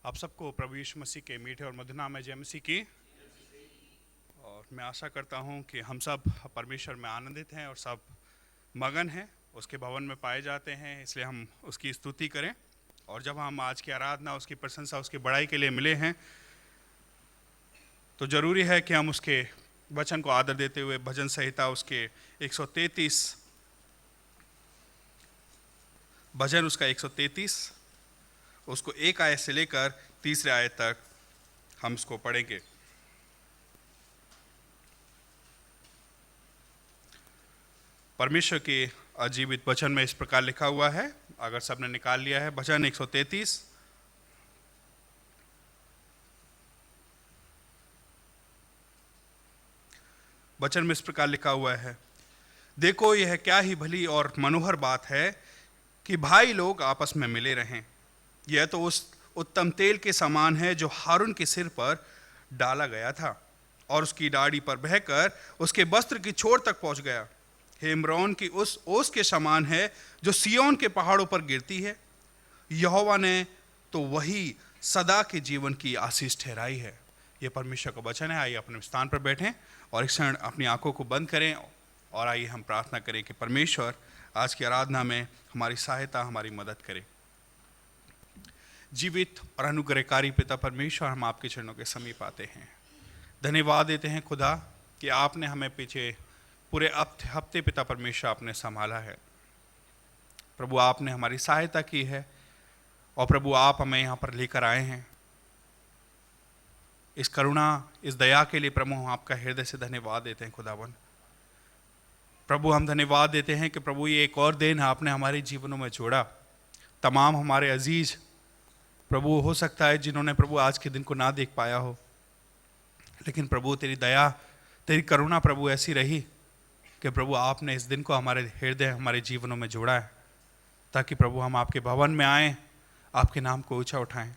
आप सबको प्रभु यीशु मसीह के मीठे और मधुर नाम में जय मसीह की। और मैं आशा करता हूं कि हम सब परमेश्वर में आनंदित हैं और सब मगन हैं, उसके भवन में पाए जाते हैं, इसलिए हम उसकी स्तुति करें। और जब हम आज की आराधना, उसकी प्रशंसा, उसकी बड़ाई के लिए मिले हैं, तो ज़रूरी है कि हम उसके वचन को आदर देते हुए भजन संहिता उसके 133 भजन उसका 133 उसको 1 आयत से लेकर 3 आयत तक हम इसको पढ़ेंगे। परमेश्वर के अजीवित वचन में इस प्रकार लिखा हुआ है, अगर सबने निकाल लिया है, भजन 133 वचन में इस प्रकार लिखा हुआ है। देखो, यह क्या ही भली और मनोहर बात है कि भाई लोग आपस में मिले रहें। यह तो उस उत्तम तेल के समान है जो हारून के सिर पर डाला गया था और उसकी दाढ़ी पर बहकर उसके वस्त्र की छोर तक पहुंच गया। हेमरोन की उस ओस के समान है जो सिय्योन के पहाड़ों पर गिरती है। यहोवा ने तो वही सदा के जीवन की आशीष ठहराई है। यह परमेश्वर का वचन है। आइए अपने स्थान पर बैठें और एक क्षण अपनी आंखों को बंद करें और आइए हम प्रार्थना करें कि परमेश्वर आज की आराधना में हमारी सहायता, हमारी मदद करे। जीवित और अनुग्रहकारी पिता परमेश्वर, हम आपके चरणों के समीप आते हैं। धन्यवाद देते हैं खुदा कि आपने हमें पीछे पूरे हफ्ते पिता परमेश्वर आपने संभाला है। प्रभु, आपने हमारी सहायता की है और प्रभु आप हमें यहाँ पर लेकर आए हैं। इस करुणा, इस दया के लिए प्रभु हम आपका हृदय से धन्यवाद देते हैं खुदावन। प्रभु, हम धन्यवाद देते हैं कि प्रभु ये एक और दिन आपने हमारे जीवनों में जोड़ा। तमाम हमारे अजीज प्रभु, हो सकता है जिन्होंने प्रभु आज के दिन को ना देख पाया हो, लेकिन प्रभु तेरी दया, तेरी करुणा प्रभु ऐसी रही कि प्रभु आपने इस दिन को हमारे हृदय, हमारे जीवनों में जोड़ा है, ताकि प्रभु हम आपके भवन में आएँ, आपके नाम को ऊंचा उठाएं।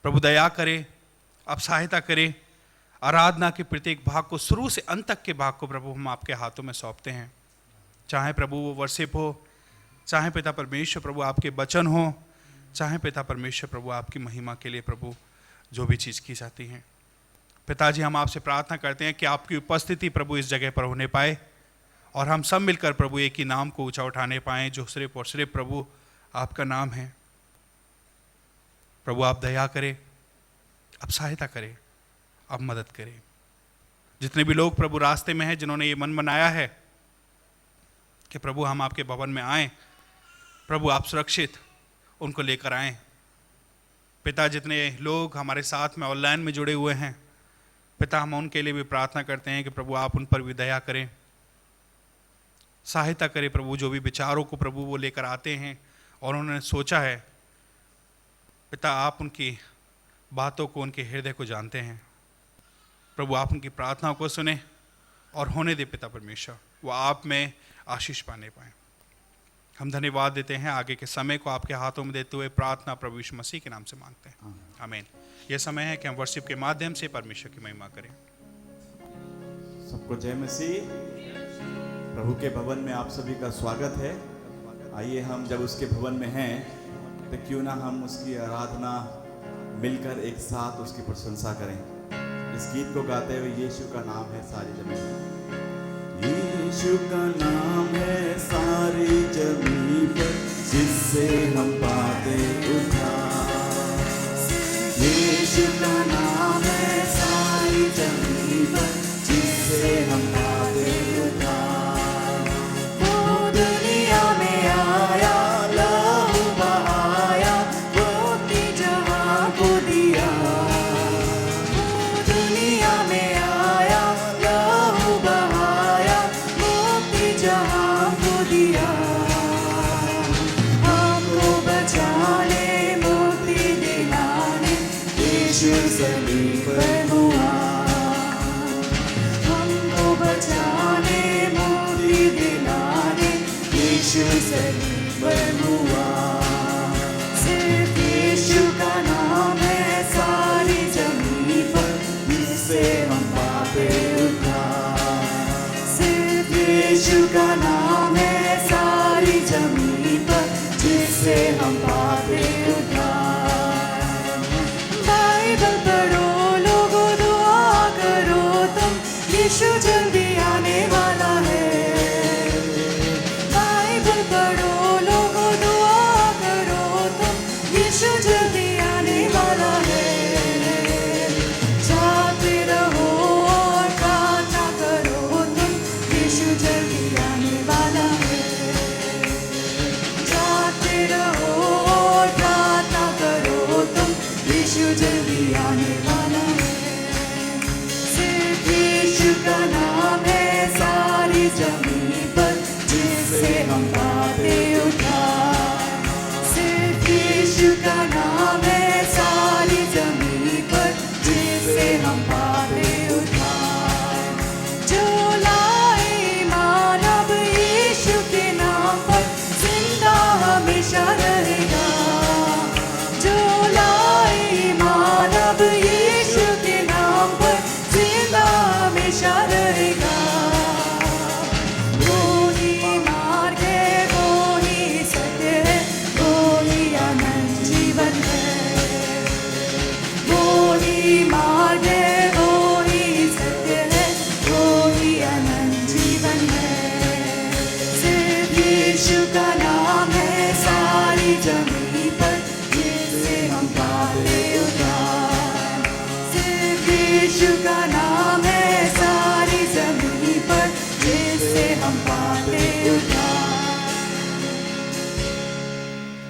प्रभु दया करे, आप सहायता करें। आराधना के प्रत्येक भाग को, शुरू से अंत तक के भाग को प्रभु हम आपके हाथों में सौंपते हैं। चाहे प्रभु वो वर्शिप हो, चाहे पिता परमेश्वर प्रभु आपके वचन हो, चाहे पिता परमेश्वर प्रभु आपकी महिमा के लिए प्रभु जो भी चीज़ की जाती हैं। पिताजी, हम आपसे प्रार्थना करते हैं कि आपकी उपस्थिति प्रभु इस जगह पर होने पाए और हम सब मिलकर प्रभु एक ही नाम को ऊंचा उठाने पाएँ, जो सिर्फ और सिर्फ प्रभु आपका नाम है। प्रभु आप दया करें, आप सहायता करें, आप मदद करें। जितने भी लोग प्रभु रास्ते में हैं, जिन्होंने ये मन बनाया है कि प्रभु हम आपके भवन में आएँ, प्रभु आप सुरक्षित उनको लेकर आएँ। पिता, जितने लोग हमारे साथ में ऑनलाइन में जुड़े हुए हैं, पिता हम उनके लिए भी प्रार्थना करते हैं कि प्रभु आप उन पर भी दया करें, सहायता करें। प्रभु जो भी विचारों को प्रभु वो लेकर आते हैं और उन्होंने सोचा है, पिता आप उनकी बातों को, उनके हृदय को जानते हैं। प्रभु आप उनकी प्रार्थनाओं को सुने और होने दे पिता परमेश्वर, वो आप में आशीष पाने पाए। हम धन्यवाद देते हैं। आगे के समय को आपके हाथों में देते हुए प्रार्थना प्रभु यीशु मसीह के नाम से मांगते हैं, आमीन। यह समय है कि हम वर्शिप के माध्यम से परमेश्वर की महिमा करें। सबको जय मसीह। प्रभु के भवन में आप सभी का स्वागत है। आइए हम जब उसके भवन में हैं तो क्यों ना हम उसकी आराधना मिलकर एक साथ उसकी प्रशंसा करें। इस गीत को गाते हुए, यीशु का नाम है सारी जमीन। यीशु का नाम है सारी जमीन पर, जिससे हम पाते उद्धार। यीशु का नाम है सारी जमीन पर, जिससे हम पाते उद्धार। वो दुनिया में आया, लहू बहाया, मुक्ति जहां को दिया। वो दुनिया में आया, लहू बहाया, मुक्ति जहां को दिया। हमको बचाने, मुक्ति दिलाने, यीशु सलीब पर हुआ। हमको बचाने, मुक्ति दिलाने, यीशु सलीब पर हुआ। सिर्फ यीशु का नाम है सारी जमीन पर, जिससे हम पाते उद्धार। सिर्फ यीशु का नाम है सारी जमीन पर, जिससे हम पाते उद्धार।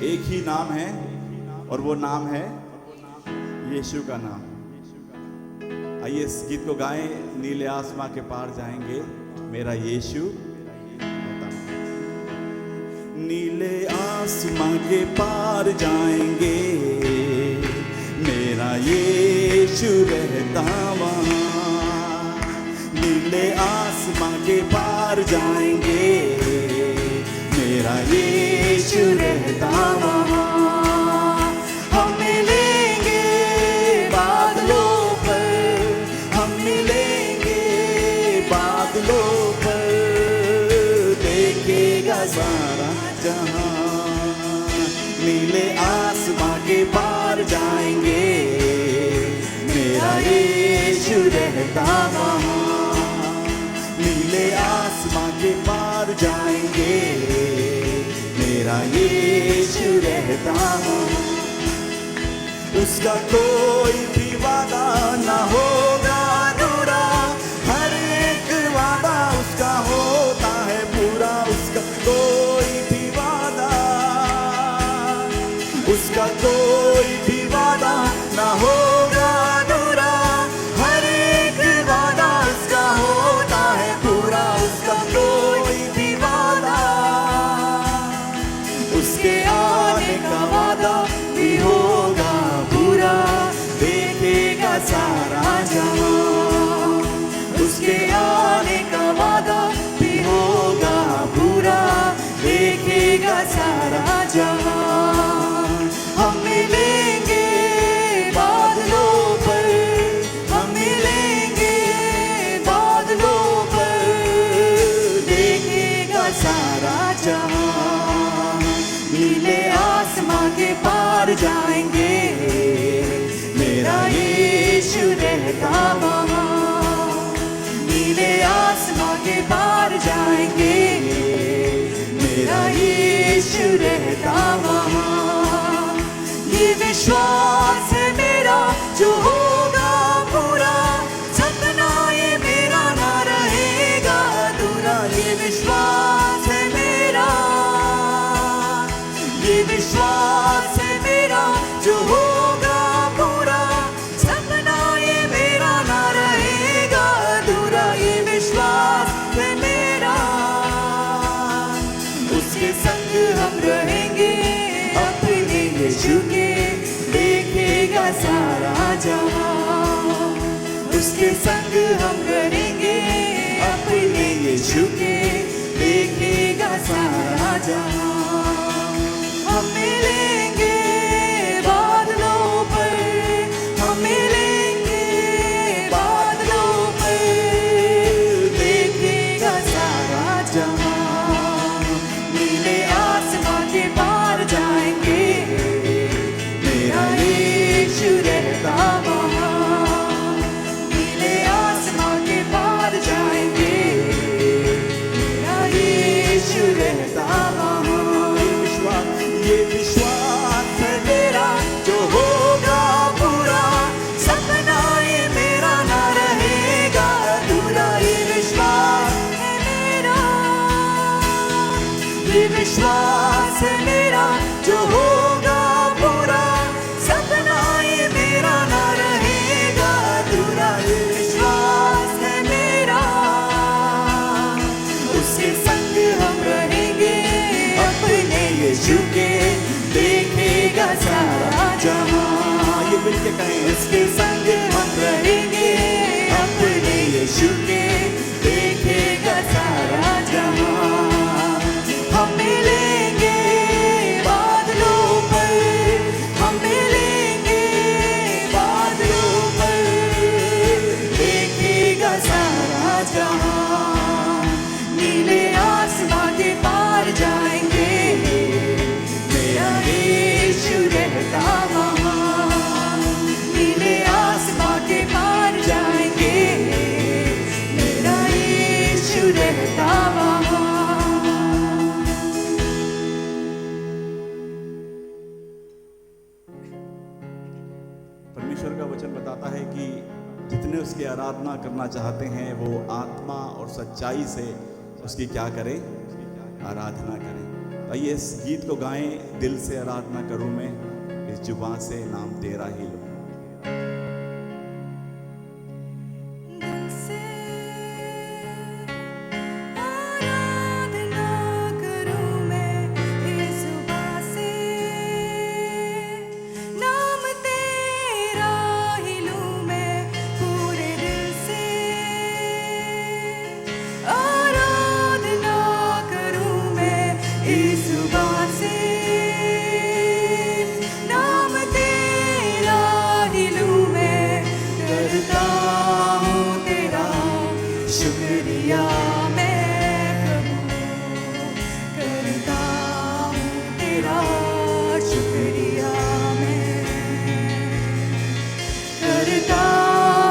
एक ही नाम है और वो नाम है यीशु का नाम। आइए इस गीत को गाएं, नीले आसमां के पार जाएंगे मेरा यीशु। नीले आसमां के पार जाएंगे मेरा यीशु रहता वहाँ। नीले आसमां के पार जाएंगे मेरा यीशु रहता वहाँ। हम मिलेंगे बादलों पर, हम मिलेंगे बादलों पर, देखेगा सारा जहां। नीले आसमां के पार जाएंगे मेरा यीशु रहता वहाँ। नीले आसमां के पार जाएंगे मेरा यीशु रहता वहाँ। उसका कोई भी वादा ना होगा अधूरा, हर एक वादा उसका होता है पूरा। उसका कोई भी वादा, उसका कोई भी वादा ना होगा अधूरा, हर एक वादा उसका होता है पूरा। उसका कोई भी वादा, उसके आने का वादा भी होगा पूरा, देखेगा सारा जहां। उसके आने का वादा भी होगा पूरा, देखेगा सारा जहां। हम मिलेंगे बादलों पर, हम मिलेंगे बादलों पर, देखेगा सारा जहां। नीले आसमां के पार जाएंगे मेरा यीशु रहता वहाँ। नीले आसमां के पार जाएंगे मेरा यीशु रहता वहाँ। ये विश्वास है मेरा जो होगा पूरा, सपना ये मेरा ना रहेगा अधूरा। ये विश्वास है मेरा, ये विश्वास है मेरा जो होगा पूरा, सपना ये मेरा ना रहेगा अधूरा। ये विश्वास है मेरा, उसके संग हम रहेंगे अपने यीशु के, देखेगा सारा जहां। उसके संग हम रहेंगे अपने यीशु के, देखेगा सारा जहां। हम मिलेंगे बादलों पर, हम मिलेंगे बादलों पर, देखेगा सारा जहां। नीले आसमां के पार जाएंगे मेरा यीशु रहता वहाँ। नीले आसमां के पार जाएंगे मेरा यीशु रहता वहाँ। ये विश्वास है मेरा जो होगा पूरा, सपना ये मेरा ना रहेगा अधूरा। ये विश्वास है मेरा, ये विश्वास है मेरा जो होगा पूरा, सपना ये मेरा ना रहेगा अधूरा। ये विश्वास है मेरा, उसके संग हम रहेंगे अपने यीशु के, देखेगा सारा जहां। ये मिलके कहें, इसके संग हम रहेंगे अपने यीशु के, देखेगा सारा जहां। हम मिलेंगे बादलों पर, हम मिलेंगे बादलों पर, देखेगा सारा जहां। नीले आसमां के पार जाएंगे मेरा यीशु रहता वहाँ। नीले आसमां के पार जाएंगे मेरा यीशु रहता वहाँ। परमेश्वर का वचन बताता है कि जितने उसकी आराधना करना चाहते हैं वो आत्मा और सच्चाई से उसकी क्या करें, आराधना करें। आइए इस गीत को गाएं, दिल से आराधना करूं मैं, इस जुबान से नाम तेरा ही लूं। दिल से आराधना करूं मैं, इस जुबां से नाम तेरा ही लूं मैं, पूरे दिल से आराधना करूं मैं, इस जुबां से नाम तेरा ही लूं मैं, करता हूँ तेरा शुक्रिया मैं प्रभु, करता हूँ तेरा शुक्रिया मैं, करता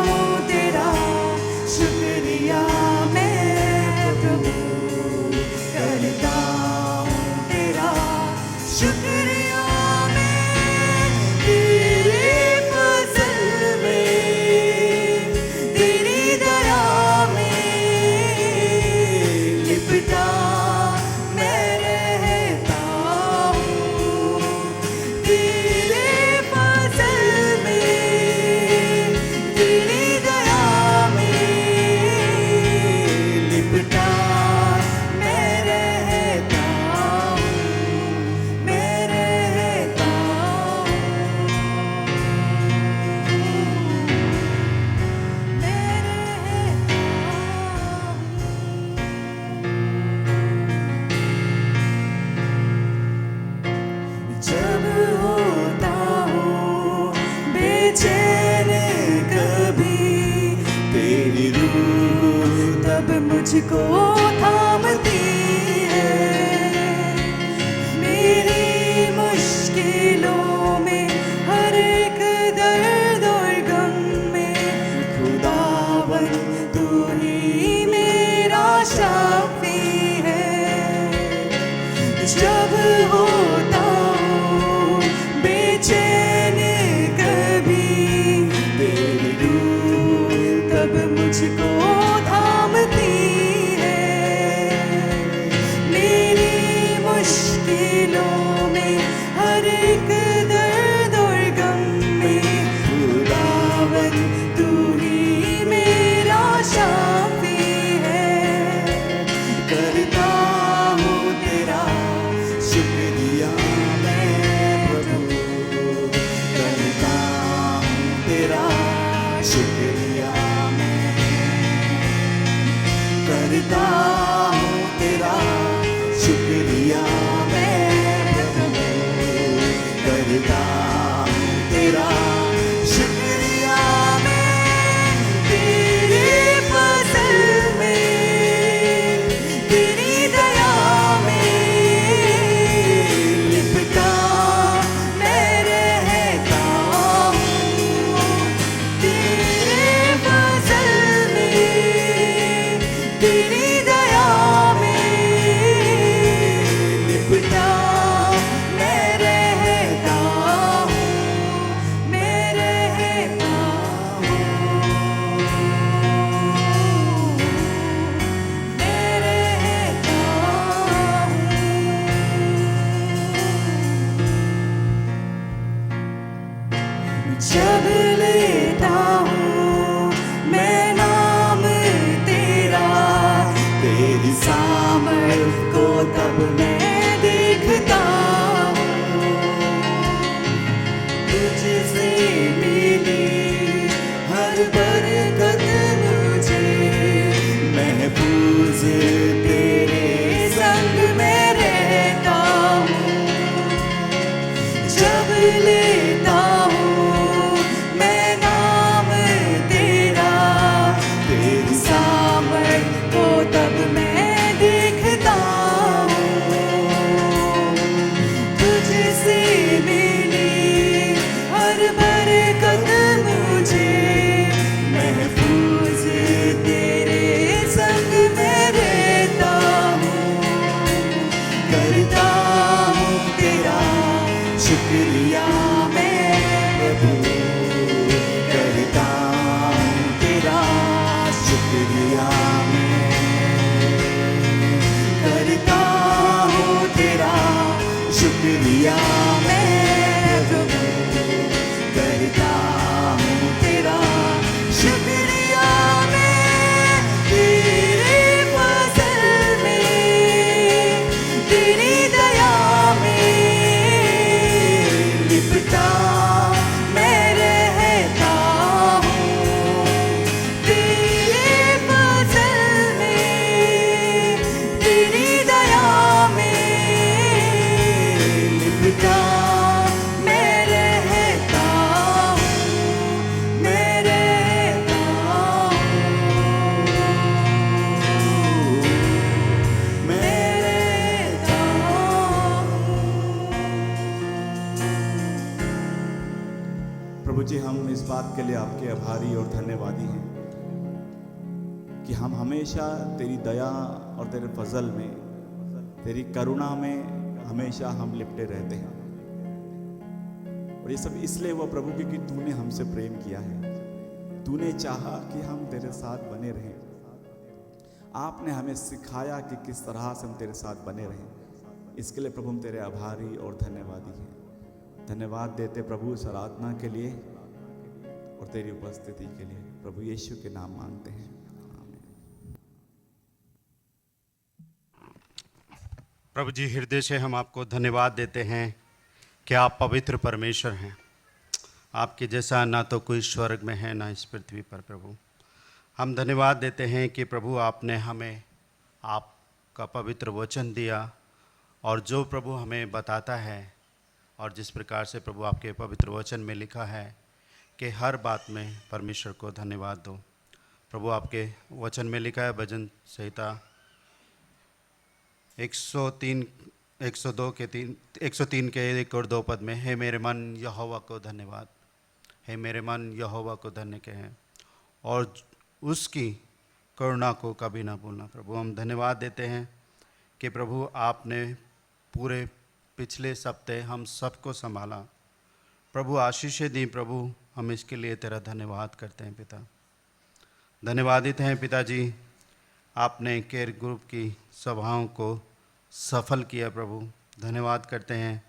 हूँ तेरा शुक्रिया मैं प्रभु, करता हूँ तेरा शुक्रिया मैं, तेरे फजल में, तेरी दया में लिपटा मैं रहता हूँ, तेरे फजल में, तेरी दया में लिपटा मैं रहता हूँ, मैं रहता हूँ, मैं रहता हूँ। जब होता हूँ बेचैन कभी, तेरी रूह तब मुझको थामती है, मेरी मुश्किलों में, हर एक दर्द और गम में, खुदावन तू ही मेरा शाफी है। जब होता हूँ बेचैन कभी, तेरी रूह तब मुझको थामती है, मेरी मुश्किलों में, हर एक दर्द और गम में, खुदावन तू ही मेरा शाफी है, करता हूँ तेरा शुक्रिया मैं प्रभु, करता हूँ तेरा शुक्रिया मैं, करता हूँ तेरा शुक्रिया मैं प्रभु, करता हूँ तेरा शुक्रिया मैं, तेरे फजल में, तेरी दया में लिपटा मैं रहता हूँ, तेरे फजल में, तेरी दया में लिपटा मैं रहता हूँ, मैं रहता हूँ, मैं रहता हूँ। जब लेता हूँ मैं नाम तेरा, तेरी सामर्थ को तब मैं देखता हूँ, तुझसे मिली हर बरकत मुझे, महफूज तेरे संग में रहता हूँ। जब लेता हूँ मैं नाम तेरा, तेरी सामर्थ को तब मैं देखता हूँ, तुझसे मिली हर बरकत मुझे, महफूज तेरे संग में रहता हूँ, करता हूँ तेरा शुक्रिया मैं प्रभु, करता हूँ तेरा शुक्रिया मैं, करता हूँ तेरा शुक्रिया मैं प्रभु करता हूँ तेरा, शुक्रिया मैं तेरे फजल में, तेरी दया में लिपटा मैं रहता हूँ, तेरे फजल में, तेरी दया में लिपटा मैं रहता हूँ, मैं रहता हूँ, मैं रहता हूँ। प्रभु जी, हम इस बात के लिए आपके आभारी और धन्यवादी हैं कि हम हमेशा तेरी दया और तेरे फजल में, तेरी करुणा में हमेशा हम लिपटे रहते हैं। और ये सब इसलिए हुआ प्रभु क्योंकि तूने हमसे प्रेम किया है, तूने चाहा कि हम तेरे साथ बने रहें, आपने हमें सिखाया कि किस तरह से हम तेरे साथ बने रहें। इसके लिए प्रभु हम तेरे आभारी और धन्यवादी हैं। धन्यवाद देते प्रभु इस आराधना के लिए और तेरी उपस्थिति के लिए, प्रभु यीशु के नाम मांगते हैं, आमीन। प्रभु जी, हृदय से हम आपको धन्यवाद देते हैं कि आप पवित्र परमेश्वर हैं। आपके जैसा ना तो कोई स्वर्ग में है ना इस पृथ्वी पर। प्रभु, हम धन्यवाद देते हैं कि प्रभु आपने हमें आपका पवित्र वचन दिया, और जो प्रभु हमें बताता है, और जिस प्रकार से प्रभु आपके पवित्र वचन में लिखा है कि हर बात में परमेश्वर को धन्यवाद दो। प्रभु, आपके वचन में लिखा है भजन संहिता 103 के 1 और 2 पद में, हे मेरे मन यहोवा को धन्यवाद, हे मेरे मन यहोवा को धन्य कहें और उसकी करुणा को कभी ना भूलना। प्रभु, हम धन्यवाद देते हैं कि प्रभु आपने पूरे पिछले सप्ते हम सबको संभाला। प्रभु, आशीषें दी। प्रभु, हम इसके लिए तेरा धन्यवाद करते हैं पिता। धन्यवादित हैं पिताजी, आपने केयर ग्रुप की सभाओं को सफल किया। प्रभु, धन्यवाद करते हैं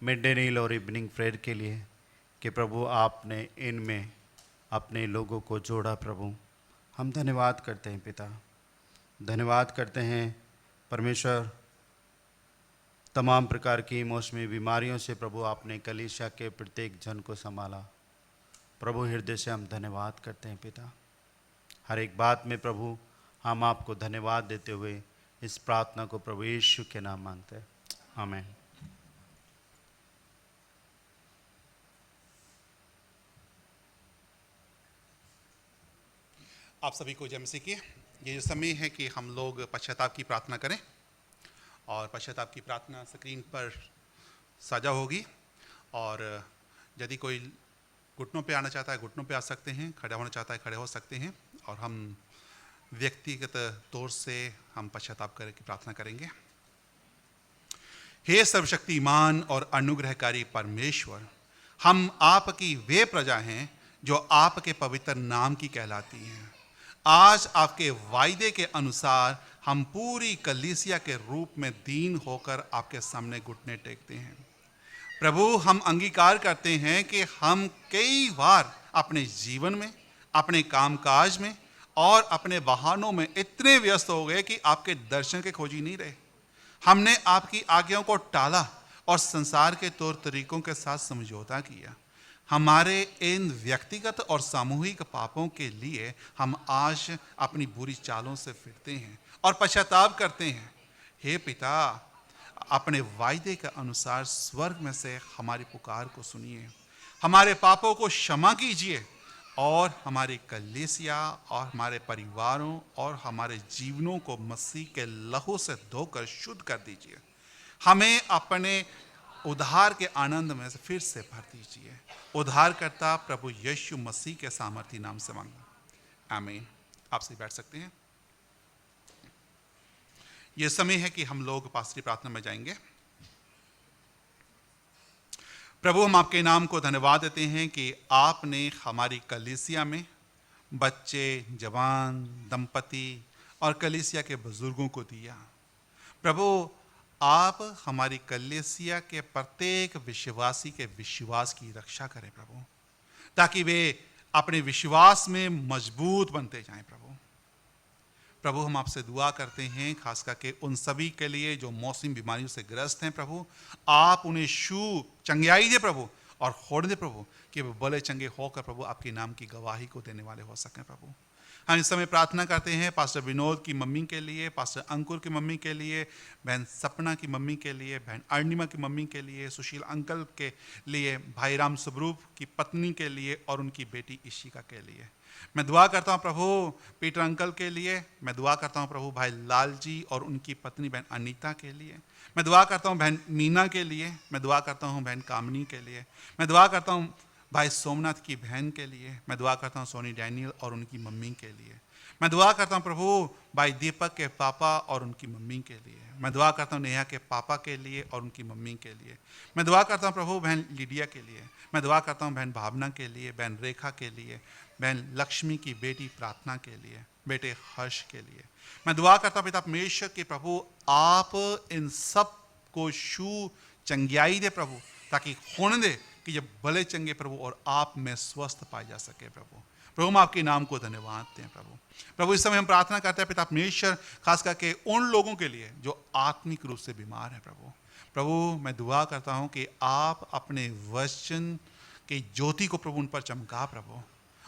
मिड डे मील और इवनिंग प्रेयर के लिए कि प्रभु आपने इनमें अपने लोगों को जोड़ा। प्रभु, हम धन्यवाद करते हैं पिता। धन्यवाद करते हैं परमेश्वर, तमाम प्रकार की मौसमी बीमारियों से प्रभु आपने कलीसिया के प्रत्येक जन को संभाला। प्रभु, हृदय से हम धन्यवाद करते हैं पिता। हर एक बात में प्रभु हम आपको धन्यवाद देते हुए इस प्रार्थना को प्रभु यीशु के नाम मांगते हैं, आमीन। आप सभी को जय मसीह की। ये जो समय है कि हम लोग पश्चाताप की प्रार्थना करें, और पश्चाताप की प्रार्थना स्क्रीन पर साझा होगी, और यदि कोई घुटनों पे आना चाहता है घुटनों पे आ सकते हैं, खड़े होना चाहता है खड़े हो सकते हैं, और हम व्यक्तिगत तौर से हम पश्चाताप की प्रार्थना करेंगे। हे सर्वशक्तिमान और अनुग्रहकारी परमेश्वर, हम आपकी वे प्रजा हैं जो आपके पवित्र नाम की कहलाती हैं। आज आपके वायदे के अनुसार हम पूरी कलीसिया के रूप में दीन होकर आपके सामने घुटने टेकते हैं। प्रभु, हम अंगीकार करते हैं कि हम कई बार अपने जीवन में, अपने कामकाज में और अपने बहानों में इतने व्यस्त हो गए कि आपके दर्शन के खोजी नहीं रहे। हमने आपकी आज्ञाओं को टाला और संसार के तौर तरीकों के साथ समझौता किया। हमारे इन व्यक्तिगत और सामूहिक पापों के लिए हम आज अपनी बुरी चालों से फिरते हैं और पश्चाताप करते हैं। हे पिता, अपने वायदे के अनुसार स्वर्ग में से हमारी पुकार को सुनिए, हमारे पापों को क्षमा कीजिए और हमारी कलीसिया और हमारे परिवारों और हमारे जीवनों को मसीह के लहू से धोकर शुद्ध कर दीजिए। हमें अपने उद्धार के आनंद में से फिर से भर दीजिए। उद्धारकर्ता प्रभु यीशु मसीह के सामर्थी नाम से मांगा, आमीन। आप सभी बैठ सकते हैं। यह समय है कि हम लोग पास्टरी प्रार्थना में जाएंगे। प्रभु, हम आपके नाम को धन्यवाद देते हैं कि आपने हमारी कलीसिया में बच्चे, जवान, दंपति और कलीसिया के बुजुर्गों को दिया। प्रभु, आप हमारी कलीसिया के प्रत्येक विश्वासी के विश्वास की रक्षा करें प्रभु, ताकि वे अपने विश्वास में मजबूत बनते जाएं प्रभु। प्रभु हम आपसे दुआ करते हैं खास करके उन सभी के लिए जो मौसमी बीमारियों से ग्रस्त हैं प्रभु, आप उन्हें चंगाई दे प्रभु और होड़ दे प्रभु, कि वे भले चंगे होकर प्रभु आपके नाम की गवाही को देने वाले हो सकें प्रभु। हम इस समय प्रार्थना करते हैं पास्टर विनोद की मम्मी के लिए, पास्टर अंकुर की मम्मी के लिए, बहन सपना की मम्मी के लिए, बहन अर्णिमा की मम्मी के लिए, सुशील अंकल के लिए, भाई राम स्वरूप की पत्नी के लिए और उनकी बेटी इशिका के लिए। मैं दुआ करता हूँ प्रभु पीटर अंकल के लिए, मैं दुआ करता हूँ प्रभु भाई लाल जी और उनकी पत्नी बहन अनीता के लिए, मैं दुआ करता हूँ बहन मीना के लिए, मैं दुआ करता हूँ बहन कामनी के लिए, मैं दुआ करता हूँ भाई सोमनाथ की बहन के लिए, मैं दुआ करता हूँ सोनी डैनियल और उनकी मम्मी के लिए, मैं दुआ करता हूँ प्रभु भाई दीपक के पापा और उनकी मम्मी के लिए, मैं दुआ करता हूँ नेहा के पापा के लिए और उनकी मम्मी के लिए, मैं दुआ करता हूँ प्रभु बहन लिडिया के लिए, मैं दुआ करता हूँ बहन भावना के लिए, बहन रेखा के लिए, बहन लक्ष्मी की बेटी प्रार्थना के लिए, बेटे हर्ष के लिए। मैं दुआ करता हूँ पिता परमेश्वर कि प्रभु आप इन सब को चंगाई दे प्रभु, ताकि होने दे कि ये भले चंगे प्रभु और आप में स्वस्थ पाए जा सके प्रभु। प्रभु हम आपके नाम को धन्यवाद दें प्रभु। प्रभु इस समय हम प्रार्थना करते हैं पिता परमेश्वर खास करके उन लोगों के लिए जो आत्मिक रूप से बीमार हैं प्रभु। प्रभु मैं दुआ करता हूँ कि आप अपने वचन की ज्योति को प्रभु उन पर चमका प्रभु,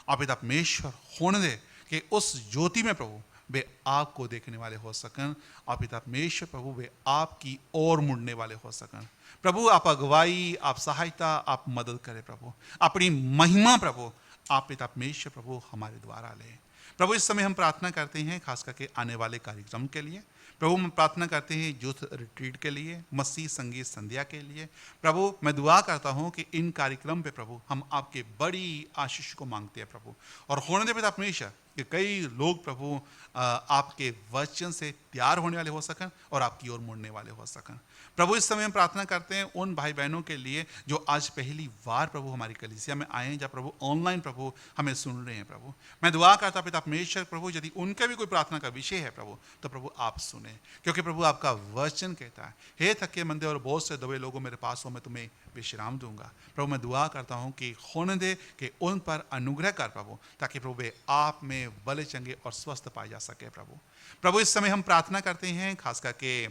और पिता परमेश्वर होने दे कि उस ज्योति में प्रभु वे आपको देखने वाले हो सकन, और पिता परमेश्वर प्रभु वे आपकी ओर मुड़ने वाले हो सकन। प्रभु आप अगुवाई, आप सहायता, आप मदद करें प्रभु, अपनी महिमा प्रभु आप पिता परमेश्वर प्रभु हमारे द्वारा ले प्रभु। इस समय हम प्रार्थना करते हैं खास करके आने वाले कार्यक्रम के लिए प्रभु, हम प्रार्थना करते हैं यूथ रिट्रीट के लिए, मसीह संगीत संध्या के लिए प्रभु। मैं दुआ करता हूं कि इन कार्यक्रम पे प्रभु हम आपके बड़ी आशीष को मांगते हैं प्रभु, और होने दे पिता परमेश्वर कि कई लोग प्रभु आपके वचन से तैयार होने वाले हो सकन और आपकी ओर मुड़ने वाले हो सकन प्रभु। इस समय हम प्रार्थना करते हैं उन भाई बहनों के लिए जो आज पहली बार प्रभु हमारी कलीसिया में आए हैं, जब प्रभु ऑनलाइन प्रभु हमें सुन रहे हैं प्रभु। मैं दुआ करता पिता परमेश्वर प्रभु यदि उनका भी कोई प्रार्थना का विषय है प्रभु, तो प्रभु आप सुने, क्योंकि प्रभु आपका वचन कहता है हे थके मंदे और बहुत से दबे लोगों मेरे पास हो, मैं तुम्हें विश्राम दूंगा। प्रभु मैं दुआ करता हूँ कि होने दे कि उन पर अनुग्रह कर प्रभु, ताकि प्रभु वे आप में भले चंगे और स्वस्थ पाए जा सके प्रभु। प्रभु इस समय हम प्रार्थना करते हैं खास करके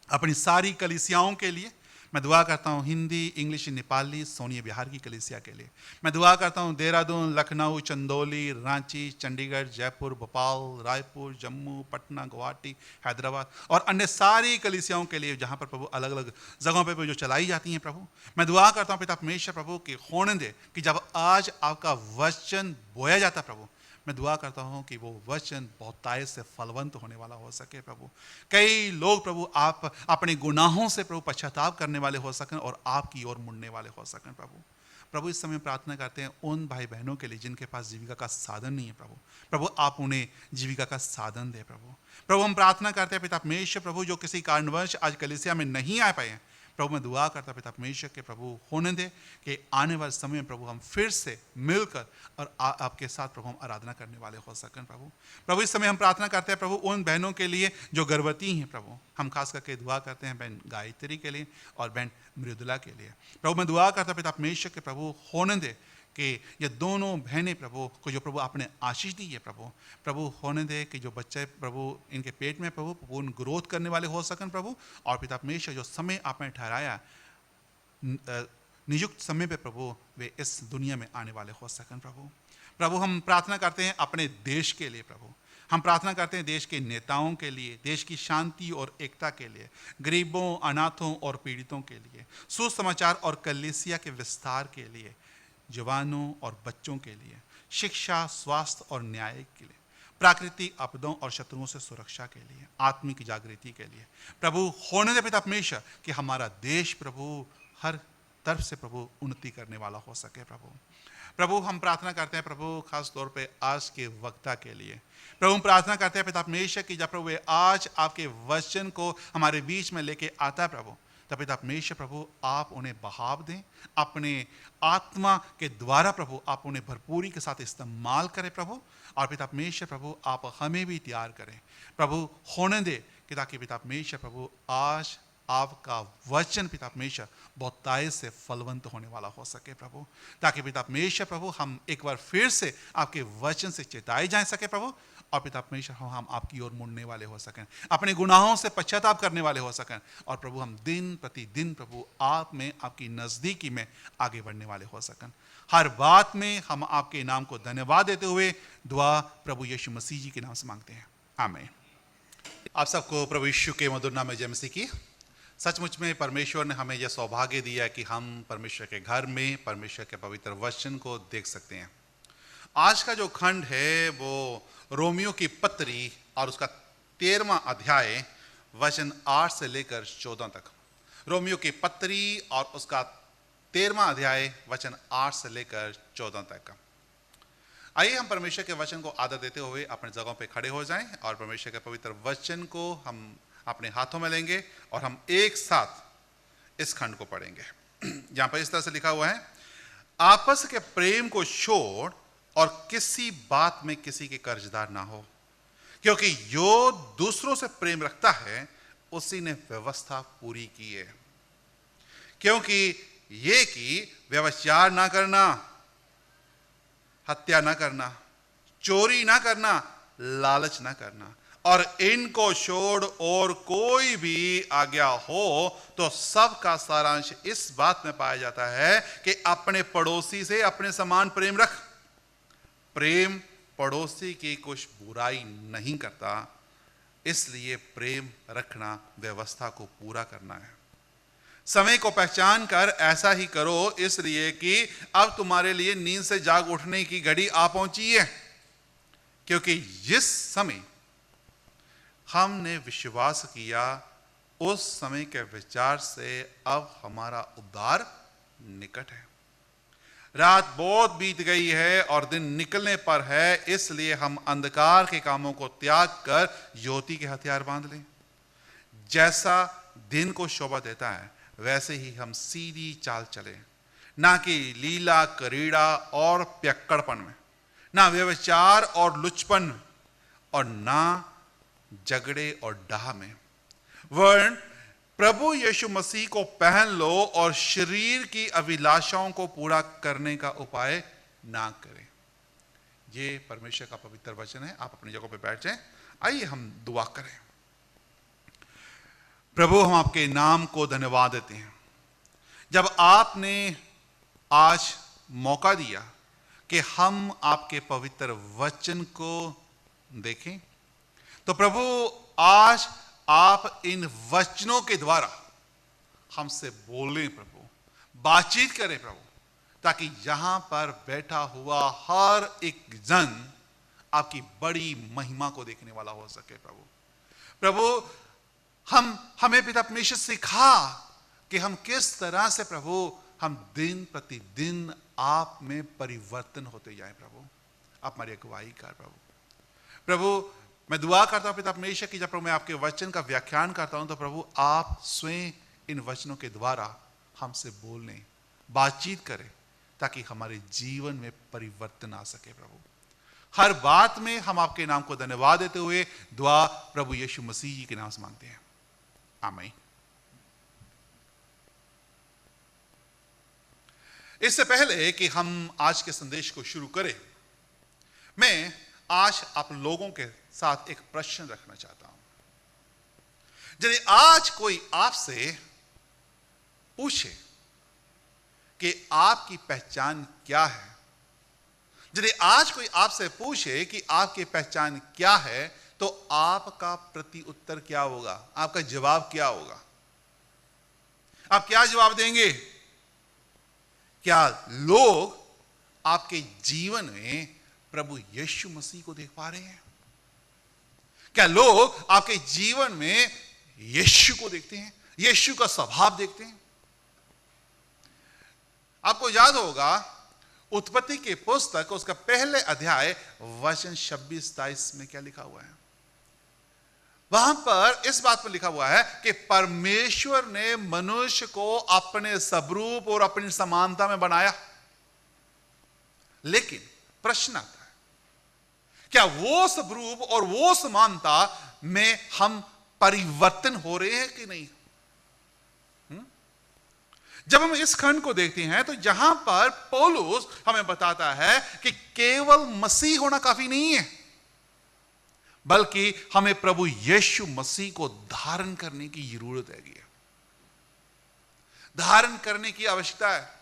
अपनी सारी कलीसियाओं के लिए। मैं दुआ करता हूँ हिंदी, इंग्लिश, नेपाली, सोनिया बिहार की कलीसिया के लिए। मैं दुआ करता हूँ देहरादून, लखनऊ, चंदौली, रांची, चंडीगढ़, जयपुर, भोपाल, रायपुर, जम्मू, पटना, गुवाहाटी, हैदराबाद और अन्य सारी कलीसियाओं के लिए जहाँ पर प्रभु अलग अलग जगहों पर जो चलाई जाती हैं प्रभु। मैं दुआ करता हूँ पिता परमेश्वर प्रभु कि होने दे कि जब आज आपका वचन बोया जाता प्रभु, मैं दुआ करता हूँ कि वो वचन बहुतायत से फलवंत होने वाला हो सके प्रभु। कई लोग प्रभु आप अपने गुनाहों से प्रभु पश्चाताप करने वाले हो सकें और आपकी ओर मुड़ने वाले हो सकें प्रभु। प्रभु इस समय प्रार्थना करते हैं उन भाई बहनों के लिए जिनके पास जीविका का साधन नहीं है प्रभु। प्रभु आप उन्हें जीविका का साधन दे प्रभु। प्रभु हम प्रार्थना करते हैं पिता परमेश्वर प्रभु जो किसी कारणवश आज कलीसिया में नहीं आ पाए हैं प्रभु, मैं दुआ करता पिता परमेश्वर के प्रभु होने दे कि आने वाले समय में प्रभु हम फिर से मिलकर और आपके साथ प्रभु हम आराधना करने वाले हो सकें प्रभु। प्रभु इस समय हम प्रार्थना करते हैं प्रभु उन बहनों के लिए जो गर्भवती हैं प्रभु, हम खास करके दुआ करते हैं बहन गायत्री के लिए और बहन मृदुला के लिए। प्रभु मैं दुआ करता पिता परमेश्वर के प्रभु होने दे कि ये दोनों बहनें प्रभु को जो प्रभु आपने आशीष दी है प्रभु, प्रभु होने दे कि जो बच्चे प्रभु इनके पेट में प्रभु पूर्ण ग्रोथ करने वाले हो सकन प्रभु, और पिता परमेश्वर जो समय आपने ठहराया नियुक्त समय पे प्रभु वे इस दुनिया में आने वाले हो सकन प्रभु। प्रभु हम प्रार्थना करते हैं अपने देश के लिए प्रभु, हम प्रार्थना करते हैं देश के नेताओं के लिए, देश की शांति और एकता के लिए, गरीबों, अनाथों और पीड़ितों के लिए, सुसमाचार और कलीसिया के विस्तार के लिए, जवानों और बच्चों के लिए, शिक्षा, स्वास्थ्य और न्याय के लिए, प्राकृतिक आपदाओं और शत्रुओं से सुरक्षा के लिए, आत्मिक जागृति के लिए प्रभु होने दे पिता परमेश्वर कि हमारा देश प्रभु हर तरफ से प्रभु उन्नति करने वाला हो सके प्रभु। प्रभु हम प्रार्थना करते हैं प्रभु खास तौर पे आज के वक्ता के लिए। प्रभु हम प्रार्थना करते हैं पिता परमेश्वर कि जब प्रभु आज आपके वचन को हमारे बीच में लेके आता है प्रभु, तब पिता परमेश्वर प्रभु आप उन्हें बहाव दें, अपने आत्मा के द्वारा प्रभु आप उन्हें भरपूरी के साथ इस्तेमाल करें प्रभु, और पिता परमेश्वर प्रभु आप हमें भी तैयार करें प्रभु होने दे कि ताकि पिता परमेश्वर प्रभु आज आपका वचन पिता परमेश्वर बहुतायत से फलवंत होने वाला हो सके प्रभु, ताकि पिता परमेश्वर प्रभु हम एक बार फिर से आपके वचन से चेताए जा सके प्रभु, और पिता परमेश्वर हम आपकी ओर मुड़ने वाले हो सकें, अपने गुनाहों से पश्चाताप करने वाले हो सकें, और प्रभु हम दिन प्रतिदिन प्रभु आप में, आपकी नजदीकी में आगे बढ़ने वाले हो सकें। हर बात में हम आपके नाम को धन्यवाद देते हुए दुआ प्रभु यीशु मसीह जी के नाम से मांगते हैं, आमीन। आप सबको प्रभु यीशु के मधुर नाम में जय मसीह की। सचमुच में परमेश्वर ने हमें यह सौभाग्य दिया कि हम परमेश्वर के घर में परमेश्वर के पवित्र वचन को देख सकते हैं। आज का जो खंड है वो रोमियो की पत्री और उसका 13वां अध्याय वचन 8 से लेकर 14 तक। रोमियो की पत्री और उसका 13वां अध्याय वचन 8 से लेकर 14 तक। आइए हम परमेश्वर के वचन को आदर देते हुए अपने जगहों पे खड़े हो जाएं और परमेश्वर के पवित्र वचन को हम अपने हाथों में लेंगे और हम एक साथ इस खंड को पढ़ेंगे। यहां पर इस तरह से लिखा हुआ है, आपस के प्रेम को छोड़ और किसी बात में किसी के कर्जदार ना हो, क्योंकि जो दूसरों से प्रेम रखता है उसी ने व्यवस्था पूरी की है। क्योंकि ये कि व्यभिचार ना करना, हत्या ना करना, चोरी ना करना, लालच ना करना, और इनको छोड़ और कोई भी आज्ञा हो तो सबका सारांश इस बात में पाया जाता है कि अपने पड़ोसी से अपने समान प्रेम रख। प्रेम पड़ोसी की कुछ बुराई नहीं करता, इसलिए प्रेम रखना व्यवस्था को पूरा करना है। समय को पहचान कर ऐसा ही करो, इसलिए कि अब तुम्हारे लिए नींद से जाग उठने की घड़ी आ पहुंची है, क्योंकि जिस समय हमने विश्वास किया उस समय के विचार से अब हमारा उद्धार निकट है। रात बहुत बीत गई है और दिन निकलने पर है, इसलिए हम अंधकार के कामों को त्याग कर ज्योति के हथियार बांध लें। जैसा दिन को शोभा देता है वैसे ही हम सीधी चाल चलें, ना कि लीला करीड़ा और पियक्कड़पन में, ना व्यभिचार और लुचपन में, और ना झगड़े और डाह में, वरन प्रभु यीशु मसीह को पहन लो और शरीर की अभिलाषाओं को पूरा करने का उपाय ना करें। ये परमेश्वर का पवित्र वचन है। आप अपनी जगह पे बैठ जाएं। आइए हम दुआ करें। प्रभु, हम आपके नाम को धन्यवाद देते हैं, जब आपने आज मौका दिया कि हम आपके पवित्र वचन को देखें। तो प्रभु, आज आप इन वचनों के द्वारा हमसे बोलें प्रभु, बातचीत करें प्रभु, ताकि यहां पर बैठा हुआ हर एक जन आपकी बड़ी महिमा को देखने वाला हो सके प्रभु। हमें पिता परमेश्वर सिखा कि हम किस तरह से प्रभु हम दिन प्रतिदिन आप में परिवर्तन होते जाएं प्रभु। आप हमारी अगुवाई कर प्रभु। मैं दुआ करता हूं पिता परमेश्वर की जब प्रभु मैं आपके वचन का व्याख्यान करता हूं तो प्रभु आप स्वयं इन वचनों के द्वारा हमसे बोलने, बातचीत करें, ताकि हमारे जीवन में परिवर्तन आ सके प्रभु। हर बात में हम आपके नाम को धन्यवाद देते हुए दुआ प्रभु यीशु मसीह जी के नाम से मांगते हैं, आमीन। इससे पहले कि हम आज के संदेश को शुरू करें, मैं आज आप लोगों के साथ एक प्रश्न रखना चाहता हूं। यदि आज कोई आपसे पूछे कि आपकी पहचान क्या है, यदि आज कोई आपसे पूछे कि आपकी पहचान क्या है, तो आपका प्रति उत्तर क्या होगा? आपका जवाब क्या होगा? आप क्या जवाब देंगे? क्या लोग आपके जीवन में प्रभु यीशु मसीह को देख पा रहे हैं? क्या लोग आपके जीवन में यीशु को देखते हैं, यीशु का स्वभाव देखते हैं? आपको याद होगा उत्पत्ति की पुस्तक उसका पहले अध्याय वचन 26-27 में क्या लिखा हुआ है? वहां पर इस बात पर लिखा हुआ है कि परमेश्वर ने मनुष्य को अपने स्वरूप और अपनी समानता में बनाया। लेकिन प्रश्न आता है, क्या वो स्वरूप और वो समानता में हम परिवर्तन हो रहे हैं कि नहीं? जब हम इस खंड को देखते हैं तो जहां पर पौलुस हमें बताता है कि केवल मसीह होना काफी नहीं है, बल्कि हमें प्रभु यीशु मसीह को धारण करने की जरूरत है, धारण करने की आवश्यकता है।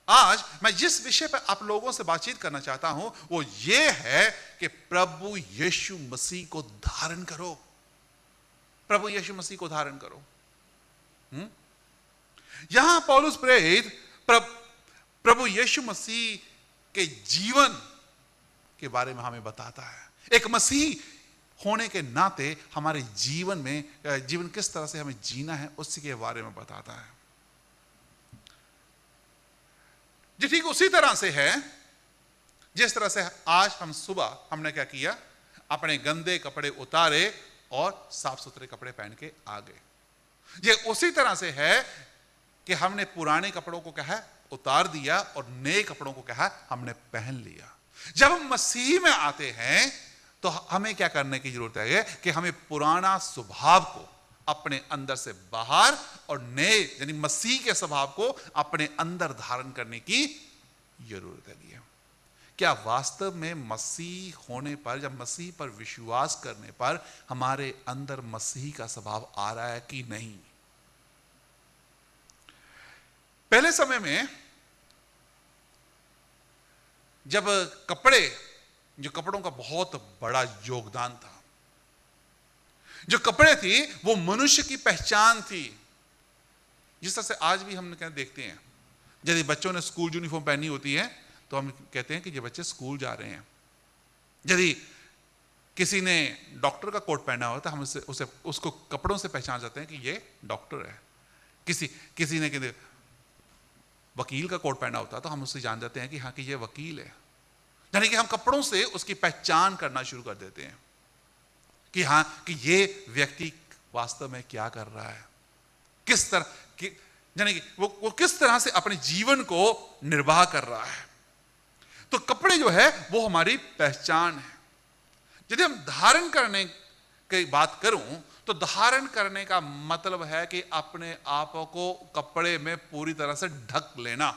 आज मैं जिस विषय पर आप लोगों से बातचीत करना चाहता हूं वो ये है कि प्रभु यीशु मसीह को धारण करो, प्रभु यीशु मसीह को धारण करो। यहां पौलुस प्रेरित प्रभु यीशु मसीह के जीवन के बारे में हमें बताता है। एक मसीह होने के नाते हमारे जीवन किस तरह से हमें जीना है उसके बारे में बताता है। जी ठीक उसी तरह से है जिस तरह से आज हम सुबह हमने क्या किया, अपने गंदे कपड़े उतारे और साफ सुथरे कपड़े पहन के आ गए। ये उसी तरह से है कि हमने पुराने कपड़ों को क्या है उतार दिया और नए कपड़ों को क्या है हमने पहन लिया। जब हम मसीह में आते हैं तो हमें क्या करने की जरूरत है कि हमें पुराना स्वभाव को अपने अंदर से बाहर और नए यानी मसीह के स्वभाव को अपने अंदर धारण करने की जरूरत है। क्या वास्तव में मसीह होने पर, जब मसीह पर विश्वास करने पर हमारे अंदर मसीह का स्वभाव आ रहा है कि नहीं? पहले समय में जब कपड़ों का बहुत बड़ा योगदान था, जो कपड़े थी वो मनुष्य की पहचान थी। जिस तरह से आज भी हम क्या देखते हैं, यदि बच्चों ने स्कूल यूनिफॉर्म पहनी होती है तो हम कहते हैं कि ये बच्चे स्कूल जा रहे हैं। यदि किसी ने डॉक्टर का कोट पहना हो तो हम उसको कपड़ों से पहचान जाते हैं कि ये डॉक्टर है। किसी ने वकील का कोट पहना होता तो हम उससे जान जाते हैं कि हाँ कि ये वकील है। यानी कि हम कपड़ों से उसकी पहचान करना शुरू कर देते हैं कि हाँ कि ये व्यक्ति वास्तव में क्या कर रहा है, किस तरह की, यानी कि वो किस तरह से अपने जीवन को निर्वाह कर रहा है। तो कपड़े जो है वो हमारी पहचान है। यदि हम धारण करने की बात करूं तो धारण करने का मतलब है कि अपने आप को कपड़े में पूरी तरह से ढक लेना।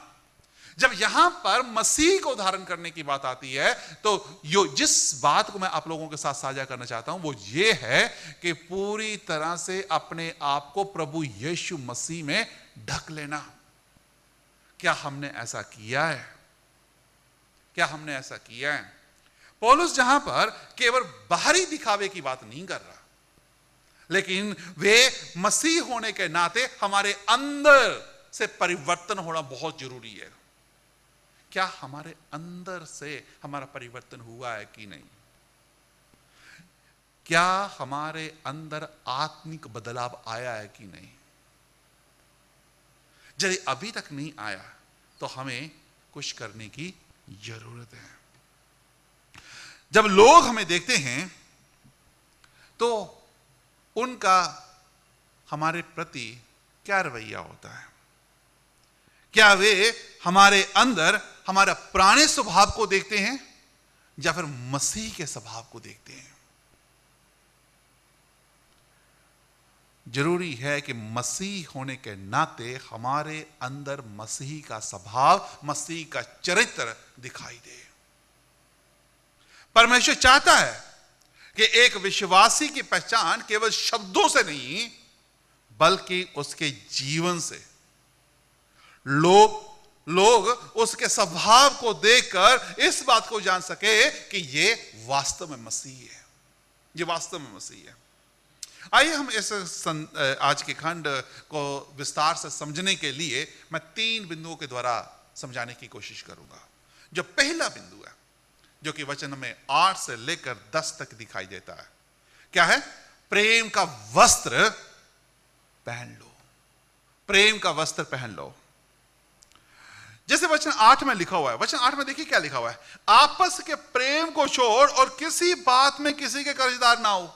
जब यहां पर मसीह को धारण करने की बात आती है तो जिस बात को मैं आप लोगों के साथ साझा करना चाहता हूं वो ये है कि पूरी तरह से अपने आप को प्रभु यीशु मसीह में ढक लेना। क्या हमने ऐसा किया है? क्या हमने ऐसा किया है? पौलुस जहां पर केवल बाहरी दिखावे की बात नहीं कर रहा, लेकिन वे मसीह होने के नाते हमारे अंदर से परिवर्तन होना बहुत जरूरी है। क्या हमारे अंदर से हमारा परिवर्तन हुआ है कि नहीं? क्या हमारे अंदर आत्मिक बदलाव आया है कि नहीं? यदि अभी तक नहीं आया तो हमें कुछ करने की जरूरत है। जब लोग हमें देखते हैं तो उनका हमारे प्रति क्या रवैया होता है? क्या वे हमारे अंदर हमारा पुराने स्वभाव को देखते हैं या फिर मसीह के स्वभाव को देखते हैं? जरूरी है कि मसीह होने के नाते हमारे अंदर मसीह का स्वभाव, मसीह का चरित्र दिखाई दे। परमेश्वर चाहता है कि एक विश्वासी की पहचान केवल शब्दों से नहीं बल्कि उसके जीवन से लोग उसके स्वभाव को देखकर इस बात को जान सके कि ये वास्तव में मसीह है, ये वास्तव में मसीह है। आइए हम इस आज के खंड को विस्तार से समझने के लिए मैं 3 बिंदुओं के द्वारा समझाने की कोशिश करूंगा। जो पहला बिंदु है जो कि वचन में 8 से लेकर 10 तक दिखाई देता है, क्या है? प्रेम का वस्त्र पहन लो, प्रेम का वस्त्र पहन लो। जैसे वचन 8 में लिखा हुआ है, वचन 8 में देखिए क्या लिखा हुआ है, आपस के प्रेम को छोड़ और किसी बात में किसी के कर्जदार ना हो,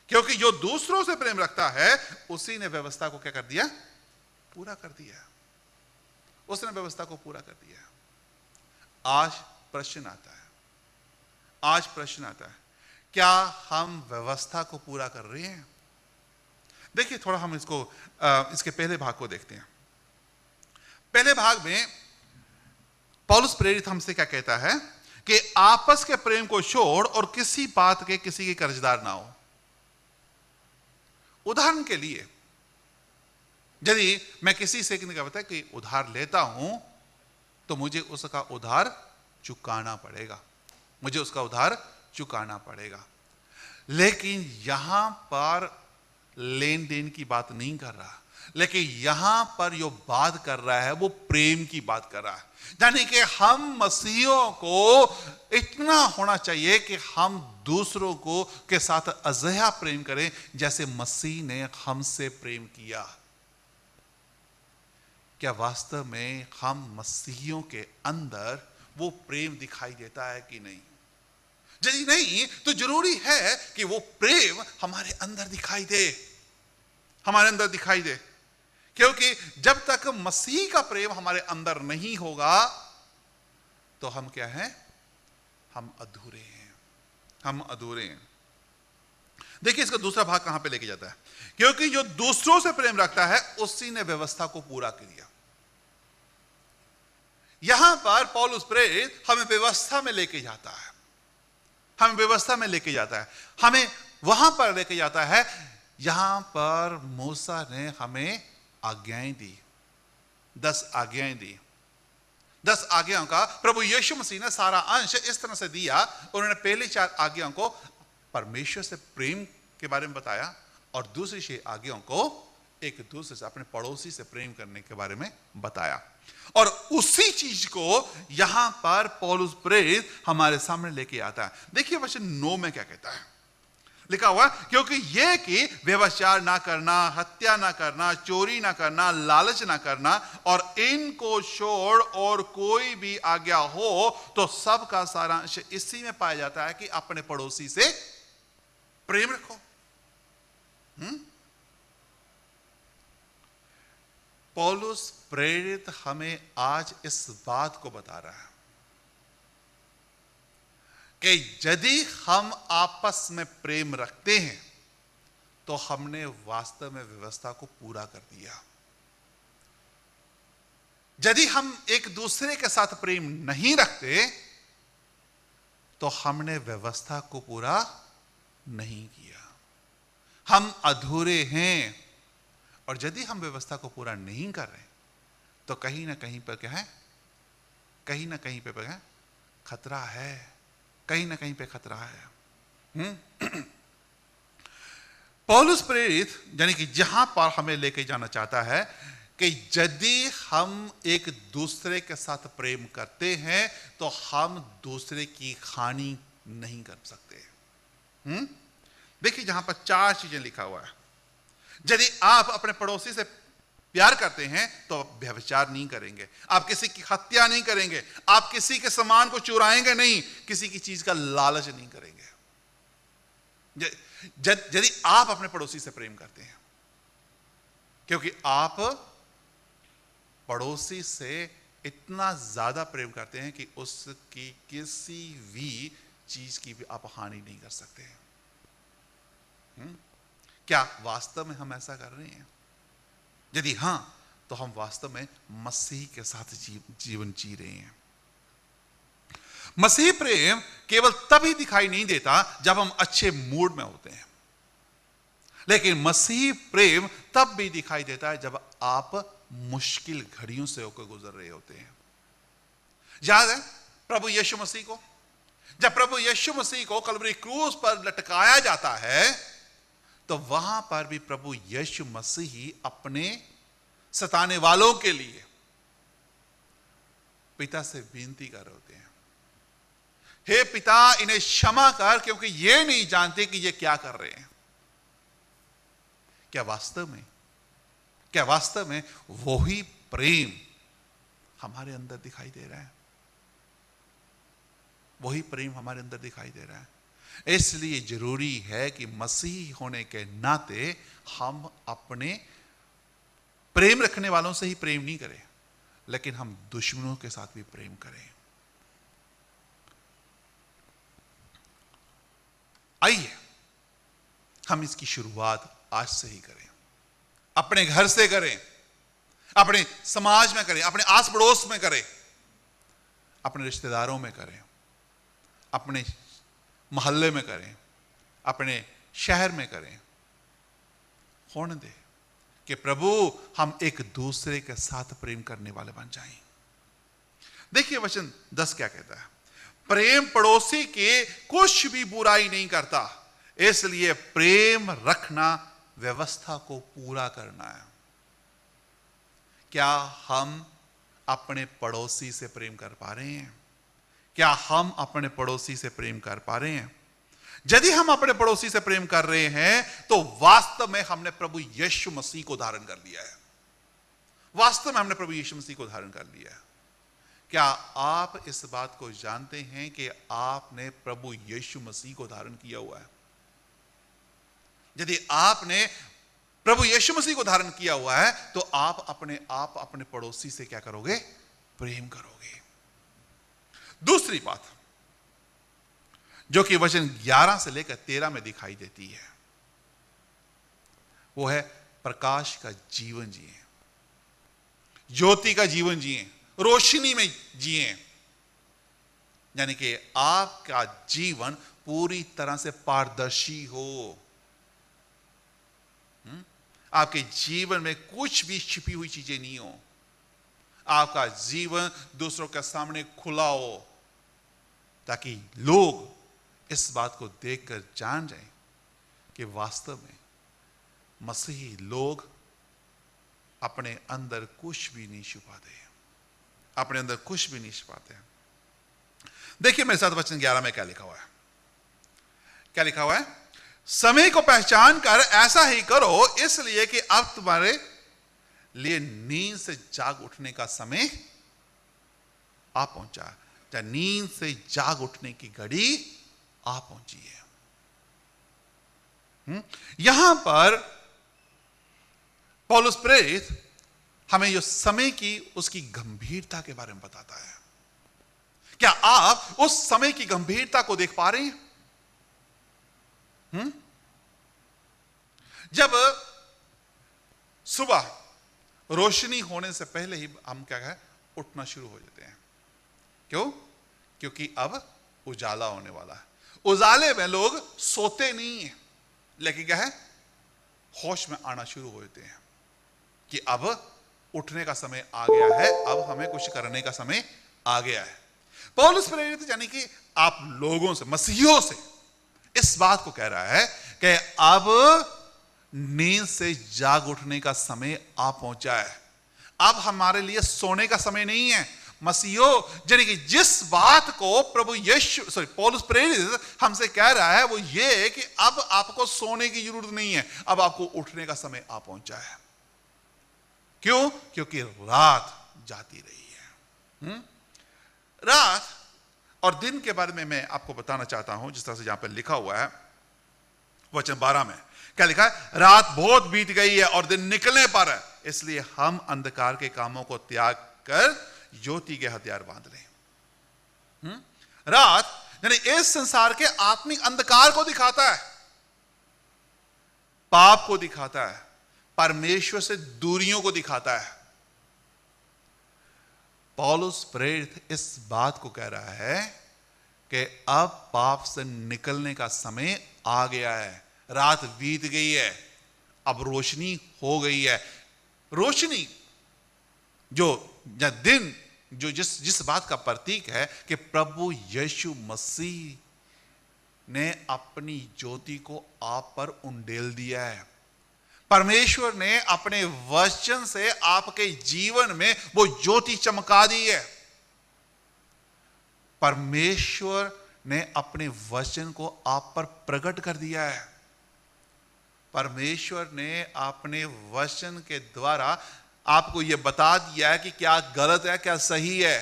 क्योंकि जो दूसरों से प्रेम रखता है उसी ने व्यवस्था को क्या कर दिया? पूरा कर दिया। उसने व्यवस्था को पूरा कर दिया। आज प्रश्न आता है, क्या हम व्यवस्था को पूरा कर रहे हैं? देखिए थोड़ा हम इसके पहले भाग को देखते हैं। पहले भाग में पौलुस प्रेरित हमसे क्या कहता है कि आपस के प्रेम को छोड़ और किसी बात के किसी के कर्जदार ना हो। उदाहरण के लिए यदि मैं किसी से क्या बताया कि उधार लेता हूं तो मुझे उसका उधार चुकाना पड़ेगा, मुझे उसका उधार चुकाना पड़ेगा। लेकिन यहां पर लेन देन की बात नहीं कर रहा, लेकिन यहां पर जो बात कर रहा है वो प्रेम की बात कर रहा है। यानी कि हम मसीहियों को इतना होना चाहिए कि हम दूसरों को के साथ अजया प्रेम करें जैसे मसीह ने हमसे प्रेम किया। क्या वास्तव में हम मसीहियों के अंदर वो प्रेम दिखाई देता है कि नहीं? यदि नहीं तो जरूरी है कि वो प्रेम हमारे अंदर दिखाई दे, हमारे अंदर दिखाई दे। क्योंकि जब तक मसीह का प्रेम हमारे अंदर नहीं होगा तो हम क्या हैं? हम अधूरे हैं, हम अधूरे हैं। देखिए इसका दूसरा भाग कहां पे लेके जाता है, क्योंकि जो दूसरों से प्रेम रखता है उसी ने व्यवस्था को पूरा किया। यहां पर पौलुस प्रेरित हमें व्यवस्था में लेके जाता है, हमें व्यवस्था में लेके जाता है, हमें वहां पर लेके जाता है यहां पर मूसा ने हमें आज्ञाएं दी, 10 आज्ञाएं दी। 10 आज्ञाओं का प्रभु यीशु मसीह ने सारा अंश इस तरह से दिया। उन्होंने पहले 4 आज्ञाओं को परमेश्वर से प्रेम के बारे में बताया और दूसरी 6 आज्ञाओं को एक दूसरे से, अपने पड़ोसी से प्रेम करने के बारे में बताया। और उसी चीज को यहां पर पौलुस प्रेरित हमारे सामने लेके आता है। देखिए वचन 9 में क्या कहता है, लिखा हुआ, क्योंकि यह कि व्यभिचार ना करना, हत्या ना करना, चोरी ना करना, लालच ना करना, और इनको छोड़ और कोई भी आज्ञा हो तो सबका सारांश इसी में पाया जाता है कि अपने पड़ोसी से प्रेम रखो। पौलुस प्रेरित हमें आज इस बात को बता रहा है कि यदि हम आपस में प्रेम रखते हैं तो हमने वास्तव में व्यवस्था को पूरा कर दिया। यदि हम एक दूसरे के साथ प्रेम नहीं रखते तो हमने व्यवस्था को पूरा नहीं किया, हम अधूरे हैं। और यदि हम व्यवस्था को पूरा नहीं कर रहे तो कहीं ना कहीं पर क्या है, कहीं ना कहीं पे क्या है, खतरा है, कहीं ना कहीं पे खतरा है। पौलुस प्रेरित यानी कि जहां पर हमें लेके जाना चाहता है कि यदि हम एक दूसरे के साथ प्रेम करते हैं तो हम दूसरे की हानि नहीं कर सकते। देखिए जहां पर 4 चीजें लिखा हुआ है। यदि आप अपने पड़ोसी से प्यार करते हैं तो आप व्यभिचार नहीं करेंगे, आप किसी की हत्या नहीं करेंगे, आप किसी के सामान को चुराएंगे नहीं, किसी की चीज का लालच नहीं करेंगे। यदि आप अपने पड़ोसी से प्रेम करते हैं, क्योंकि आप पड़ोसी से इतना ज्यादा प्रेम करते हैं कि उसकी किसी भी चीज की भी आप हानि नहीं कर सकते हैं। क्या वास्तव में हम ऐसा कर रहे हैं? यदि हां तो हम वास्तव में मसीह के साथ जीवन जी रहे हैं। मसीह प्रेम केवल तभी दिखाई नहीं देता जब हम अच्छे मूड में होते हैं, लेकिन मसीह प्रेम तब भी दिखाई देता है जब आप मुश्किल घड़ियों से होकर गुजर रहे होते हैं। याद है प्रभु यीशु मसीह को, जब प्रभु यीशु मसीह को कलवरी क्रूस पर लटकाया जाता है तो वहां पर भी प्रभु यीशु मसीह अपने सताने वालों के लिए पिता से विनती कर रहे होते हैं, हे पिता इन्हें क्षमा कर क्योंकि ये नहीं जानते कि ये क्या कर रहे हैं। क्या वास्तव में वही प्रेम हमारे अंदर दिखाई दे रहा है? वही प्रेम हमारे अंदर दिखाई दे रहा है। इसलिए जरूरी है कि मसीह होने के नाते हम अपने प्रेम रखने वालों से ही प्रेम नहीं करें, लेकिन हम दुश्मनों के साथ भी प्रेम करें। आइए हम इसकी शुरुआत आज से ही करें। अपने घर से करें, अपने समाज में करें, अपने आस पड़ोस में करें, अपने रिश्तेदारों में करें, अपने मोहल्ले में करें, अपने शहर में करें, होने दे कि प्रभु हम एक दूसरे के साथ प्रेम करने वाले बन जाएं। देखिए वचन 10 क्या कहता है, प्रेम पड़ोसी के कुछ भी बुराई नहीं करता, इसलिए प्रेम रखना व्यवस्था को पूरा करना है। क्या हम अपने पड़ोसी से प्रेम कर पा रहे हैं? क्या हम अपने पड़ोसी से प्रेम कर पा रहे हैं? यदि हम अपने पड़ोसी से प्रेम कर रहे हैं तो वास्तव में हमने प्रभु यीशु मसीह को धारण कर लिया है। वास्तव में हमने प्रभु यीशु मसीह को धारण कर लिया है। क्या आप इस बात को जानते हैं कि आपने प्रभु यीशु मसीह को धारण किया हुआ है? यदि आपने प्रभु यीशु मसीह को धारण किया हुआ है तो आप अपने पड़ोसी से क्या करोगे? प्रेम करोगे। दूसरी बात जो कि वचन 11 से लेकर 13 में दिखाई देती है वो है प्रकाश का जीवन जिए, ज्योति का जीवन जिए, रोशनी में जिए। यानी कि आपका जीवन पूरी तरह से पारदर्शी हो, आपके जीवन में कुछ भी छिपी हुई चीजें नहीं हो, आपका जीवन दूसरों के सामने खुला हो, ताकि लोग इस बात को देखकर जान जाएं कि वास्तव में मसीही लोग अपने अंदर कुछ भी नहीं छुपाते, अपने अंदर कुछ भी नहीं छुपाते। देखिए मेरे साथ वचन 11 में क्या लिखा हुआ है। क्या लिखा हुआ है? समय को पहचान कर ऐसा ही करो, इसलिए कि अब तुम्हारे लिए नींद से जाग उठने का समय आ पहुंचा। या नींद से जाग उठने की घड़ी आ पहुंची है। यहां पर पौलुस प्रेरित हमें जो समय की उसकी गंभीरता के बारे में बताता है। क्या आप उस समय की गंभीरता को देख पा रहे हैं? जब सुबह रोशनी होने से पहले ही हम क्या है उठना शुरू हो जाते हैं। क्यों? क्योंकि अब उजाला होने वाला है। उजाले में लोग सोते नहीं है, लेकिन क्या है होश में आना शुरू हो जाते हैं कि अब उठने का समय आ गया है, अब हमें कुछ करने का समय आ गया है। पौलुस प्रेरित यानी कि आप लोगों से, मसीहियों से इस बात को कह रहा है कि अब नींद से जाग उठने का समय आ पहुंचा है। अब हमारे लिए सोने का समय नहीं है। मसीहियों, यानी कि जिस बात को प्रभु यीशु पौलुस प्रेरित हमसे कह रहा है वो ये है कि अब आपको सोने की जरूरत नहीं है, अब आपको उठने का समय आ पहुंचा है। क्यों? क्योंकि रात जाती रही है। रात और दिन के बारे में मैं आपको बताना चाहता हूं, जिस तरह से यहां पर लिखा हुआ है वचन 12 में। क्या लिखा है? रात बहुत बीत गई है और दिन निकलने पर है, इसलिए हम अंधकार के कामों को त्याग कर ज्योति के हथियार बांध लें। रात यानी इस संसार के आत्मिक अंधकार को दिखाता है, पाप को दिखाता है, परमेश्वर से दूरियों को दिखाता है। पौलुस प्रेरित इस बात को कह रहा है कि अब पाप से निकलने का समय आ गया है। रात बीत गई है, अब रोशनी हो गई है। रोशनी जो या दिन जो जिस बात का प्रतीक है कि प्रभु यीशु मसीह ने अपनी ज्योति को आप पर उंडेल दिया है। परमेश्वर ने अपने वचन से आपके जीवन में वो ज्योति चमका दी है। परमेश्वर ने अपने वचन को आप पर प्रकट कर दिया है। परमेश्वर ने अपने वचन के द्वारा आपको यह बता दिया है कि क्या गलत है, क्या सही है।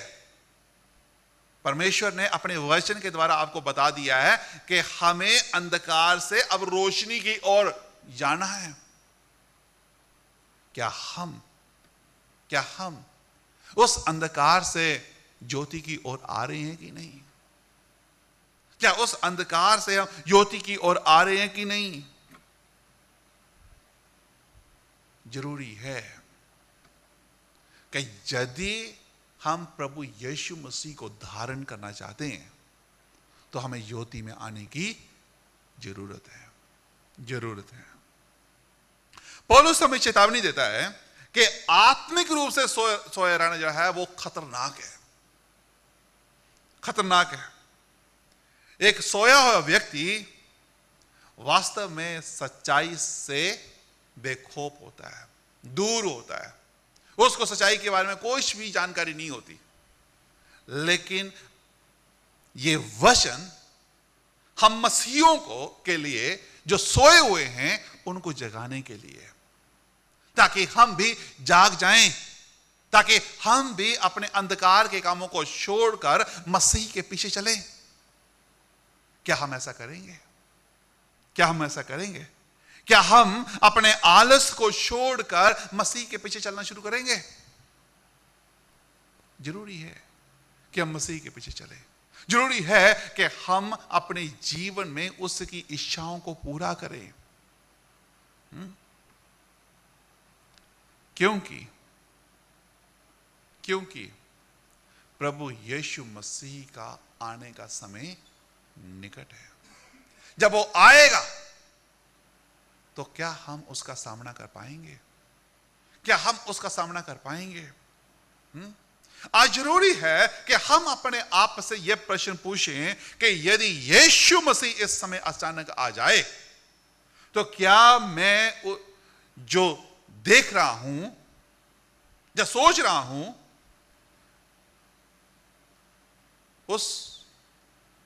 परमेश्वर ने अपने वचन के द्वारा आपको बता दिया है कि हमें अंधकार से अब रोशनी की ओर जाना है। क्या हम उस अंधकार से ज्योति की ओर आ रहे हैं कि नहीं? क्या उस अंधकार से हम ज्योति की ओर आ रहे हैं कि नहीं? जरूरी है कि यदि हम प्रभु यीशु मसीह को धारण करना चाहते हैं तो हमें ज्योति में आने की जरूरत है। पौलुस हमें चेतावनी देता है कि आत्मिक रूप से सोया रहना जो है वो खतरनाक है। एक सोया हुआ व्यक्ति वास्तव में सच्चाई से बेखौफ होता है, दूर होता है, उसको सच्चाई के बारे में कोई भी जानकारी नहीं होती। लेकिन ये वचन हम मसीहियों को के लिए जो सोए हुए हैं उनको जगाने के लिए, ताकि हम भी जाग जाएं, ताकि हम भी अपने अंधकार के कामों को छोड़कर मसीह के पीछे चलें। क्या हम ऐसा करेंगे? क्या हम अपने आलस को छोड़कर मसीह के पीछे चलना शुरू करेंगे? जरूरी है कि हम मसीह के पीछे चलें। जरूरी है कि हम अपने जीवन में उसकी इच्छाओं को पूरा करें। क्योंकि प्रभु यीशु मसीह का आने का समय निकट है। जब वो आएगा तो क्या हम उसका सामना कर पाएंगे? आज जरूरी है कि हम अपने आप से यह प्रश्न पूछें कि यदि यीशु मसीह इस समय अचानक आ जाए तो क्या मैं जो देख रहा हूं, जो सोच रहा हूं, उस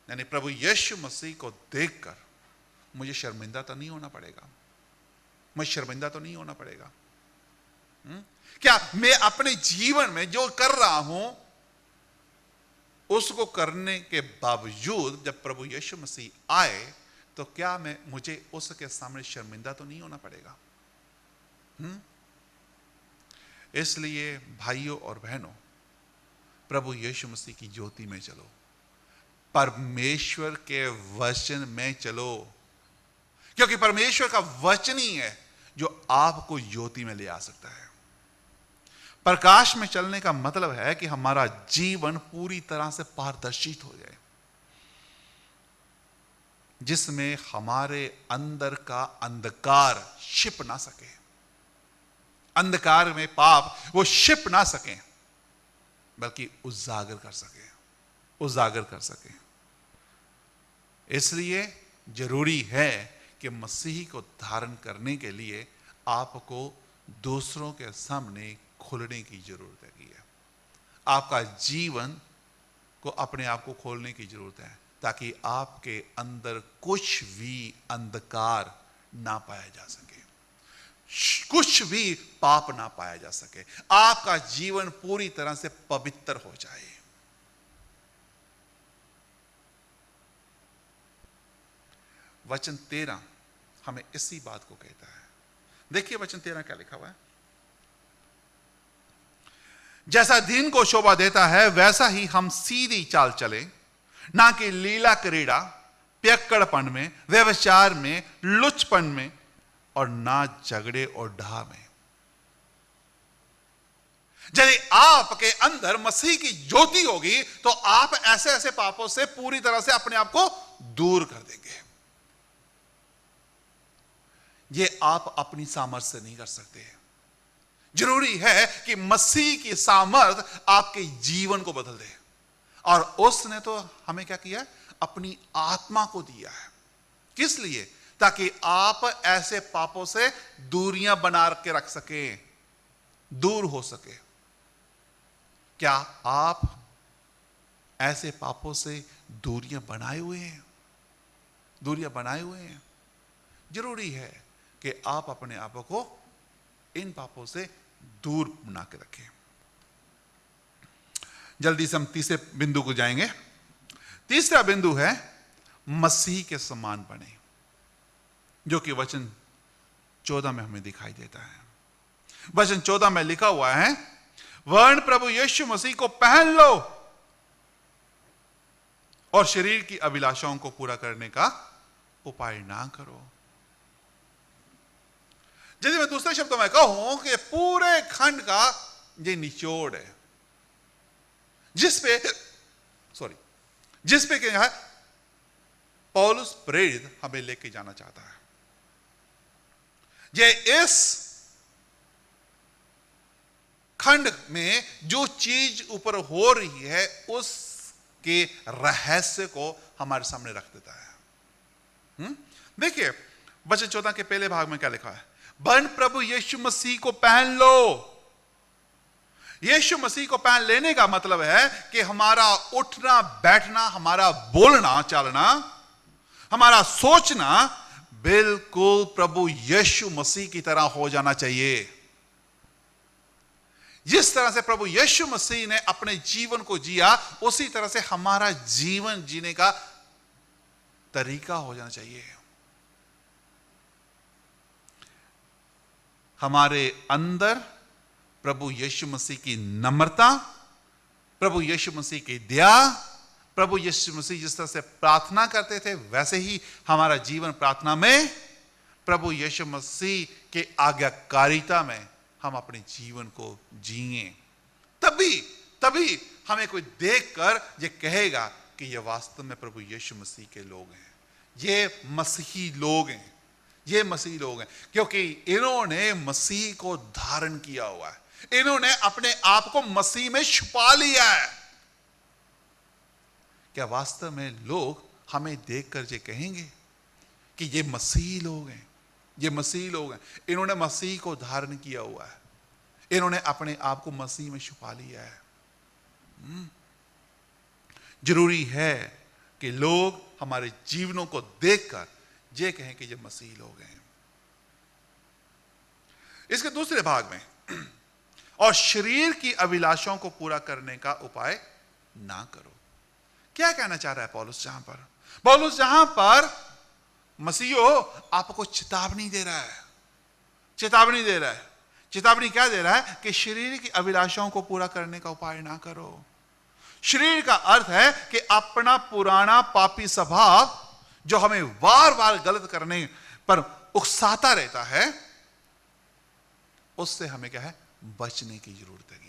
यानी प्रभु यीशु मसीह को देखकर मुझे शर्मिंदा तो नहीं होना पड़ेगा? क्या मैं अपने जीवन में जो कर रहा हूं उसको करने के बावजूद जब प्रभु यीशु मसीह आए तो क्या मुझे उसके सामने शर्मिंदा तो नहीं होना पड़ेगा? इसलिए भाइयों और बहनों, प्रभु यीशु मसीह की ज्योति में चलो, परमेश्वर के वचन में चलो, क्योंकि परमेश्वर का वचन ही है जो आपको ज्योति में ले आ सकता है। प्रकाश में चलने का मतलब है कि हमारा जीवन पूरी तरह से पारदर्शित हो जाए, जिसमें हमारे अंदर का अंधकार छिप ना सके, अंधकार में पाप वो छिप ना सके, बल्कि उजागर कर सके। इसलिए जरूरी है कि मसीह को धारण करने के लिए आपको दूसरों के सामने खोलने की जरूरत है। आपका जीवन को अपने आप को खोलने की जरूरत है, ताकि आपके अंदर कुछ भी अंधकार ना पाया जा सके, कुछ भी पाप ना पाया जा सके, आपका जीवन पूरी तरह से पवित्र हो जाए। वचन 13 हमें इसी बात को कहता है। देखिए वचन 13 क्या लिखा हुआ है। जैसा दिन को शोभा देता है वैसा ही हम सीधी चाल चले, ना कि लीला क्रीड़ा, पियक्कड़पन में, व्यभिचार में, लुचपन में, और ना झगड़े और ढा में। यदि आपके अंदर मसीह की ज्योति होगी तो आप ऐसे ऐसे पापों से पूरी तरह से अपने आप को दूर कर देंगे। ये आप अपनी सामर्थ्य से नहीं कर सकते। जरूरी है कि मसीह की सामर्थ आपके जीवन को बदल दे, और उसने तो हमें क्या किया? अपनी आत्मा को दिया है। किस लिए? ताकि आप ऐसे पापों से दूरियां बना के रख सके, दूर हो सके। क्या आप ऐसे पापों से दूरियां बनाए हुए हैं? जरूरी है कि आप अपने आप को इन पापों से दूर बना के रखें। जल्दी से हम तीसरे बिंदु को जाएंगे। तीसरा बिंदु है मसीह के समान बने, जो कि वचन 14 में हमें दिखाई देता है। वचन 14 में लिखा हुआ है, वर्ण प्रभु यीशु मसीह को पहन लो और शरीर की अभिलाषाओं को पूरा करने का उपाय ना करो। यदि मैं दूसरे शब्दों में कहूं कि पूरे खंड का ये निचोड़ है, जिस पे क्या है पौलुस प्रेरित हमें लेके जाना चाहता है। ये इस खंड में जो चीज ऊपर हो रही है उसके रहस्य को हमारे सामने रख देता है। देखिए वचन 14 के पहले भाग में क्या लिखा है, बन प्रभु यीशु मसीह को पहन लो। यीशु मसीह को पहन लेने का मतलब है कि हमारा उठना बैठना, हमारा बोलना चालना, हमारा सोचना बिल्कुल प्रभु यीशु मसीह की तरह हो जाना चाहिए। जिस तरह से प्रभु यीशु मसीह ने अपने जीवन को जिया उसी तरह से हमारा जीवन जीने का तरीका हो जाना चाहिए। हमारे अंदर प्रभु यीशु मसीह की नम्रता, प्रभु यीशु मसीह की दया, प्रभु यीशु मसीह जिस तरह से प्रार्थना करते थे वैसे ही हमारा जीवन प्रार्थना में प्रभु यीशु मसीह के आज्ञाकारिता में हम अपने जीवन को जिए। तभी हमें कोई देखकर ये कहेगा कि ये वास्तव में प्रभु यीशु मसीह के लोग हैं, ये मसीही लोग हैं, ये मसीही लोग हैं, क्योंकि इन्होंने मसीह को धारण किया हुआ है, इन्होंने अपने आप को मसीह में छुपा लिया है। क्या वास्तव में लोग हमें देखकर ये कहेंगे कि ये मसीही लोग हैं, ये मसीही लोग हैं, इन्होंने मसीह को धारण किया हुआ है, इन्होंने अपने आप को मसीह में छुपा लिया है। जरूरी है कि लोग हमारे जीवनों को देखकर ये कहें कि ये मसीही लोग हैं। इसके दूसरे भाग में और शरीर की अभिलाषाओं को पूरा करने का उपाय ना करो। क्या कहना चाह रहा है पौलुस जहां पर? पौलुस जहां पर मसीहो आपको चेतावनी दे रहा है, चेतावनी दे रहा है। चेतावनी क्या दे रहा है? कि शरीर की अभिलाषाओं को पूरा करने का उपाय ना करो। शरीर का अर्थ है कि अपना पुराना पापी स्वभाव जो हमें बार बार गलत करने पर उकसाता रहता है, उससे हमें क्या है? बचने की जरूरत है।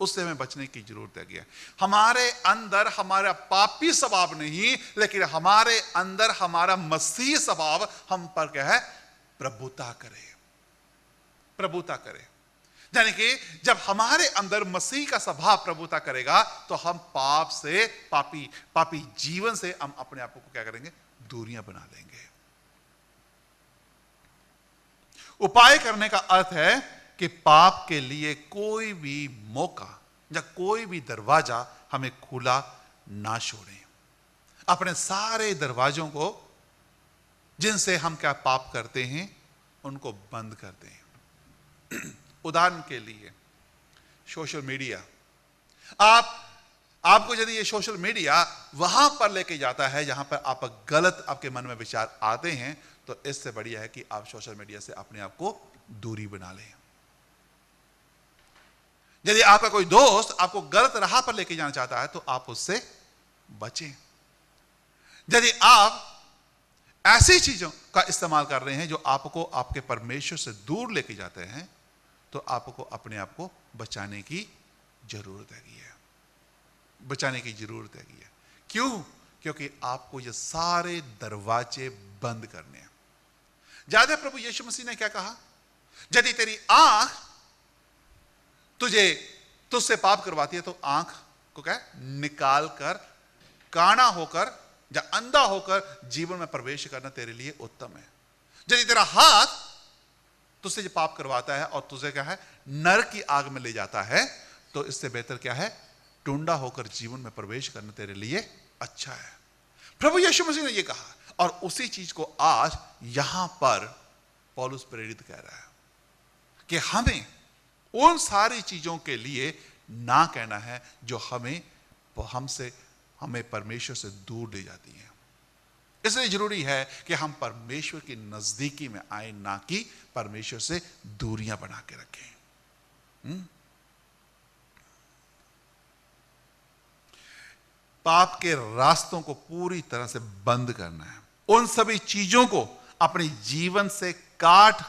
उससे हमें बचने की जरूरत है। हमारे अंदर हमारा पापी स्वभाव नहीं, लेकिन हमारे अंदर हमारा मसीह स्वभाव हम पर क्या है? प्रभुता करे, प्रभुता करे। यानी कि जब हमारे अंदर मसीह का स्वभाव प्रभुता करेगा तो हम पाप से, पापी जीवन से हम अपने आप को क्या करेंगे? दूरियां बना लेंगे। उपाय करने का अर्थ है कि पाप के लिए कोई भी मौका या कोई भी दरवाजा हमें खुला ना छोड़ें। अपने सारे दरवाजों को जिनसे हम क्या पाप करते हैं उनको बंद कर दें। उदाहरण के लिए सोशल मीडिया, आपको यदि ये सोशल मीडिया वहां पर लेके जाता है जहां पर आप गलत आपके मन में विचार आते हैं, तो इससे बढ़िया है कि आप सोशल मीडिया से अपने आप को दूरी बना लें। यदि आपका कोई दोस्त आपको गलत राह पर लेके जाना चाहता है तो आप उससे बचें। यदि आप ऐसी चीजों का इस्तेमाल कर रहे हैं जो आपको आपके परमेश्वर से दूर लेके जाते हैं, तो आपको अपने आप को बचाने की जरूरत है, बचाने की जरूरत है। क्यों? क्योंकि आपको ये सारे दरवाजे बंद करने हैं। ज्यादा प्रभु यीशु मसीह ने क्या कहा? यदि तेरी आंख तुझसे पाप करवाती है तो आंख को क्या निकाल कर काना होकर या अंधा होकर जीवन में प्रवेश करना तेरे लिए उत्तम है। यदि तेरा हाथ तुझसे जो पाप करवाता है और तुझे क्या है नरक की आग में ले जाता है, तो इससे बेहतर क्या है? टुंडा होकर जीवन में प्रवेश करना तेरे लिए अच्छा है। प्रभु यीशु मसीह ने यह कहा, और उसी चीज को आज यहां पर पौलुस प्रेरित कह रहा है कि हमें उन सारी चीजों के लिए ना कहना है जो हमें परमेश्वर से दूर ले जाती है। इसलिए जरूरी है कि हम परमेश्वर की नजदीकी में आए, ना कि परमेश्वर से दूरियां बना के रखें। पाप के रास्तों को पूरी तरह से बंद करना है। उन सभी चीजों को अपने जीवन से काट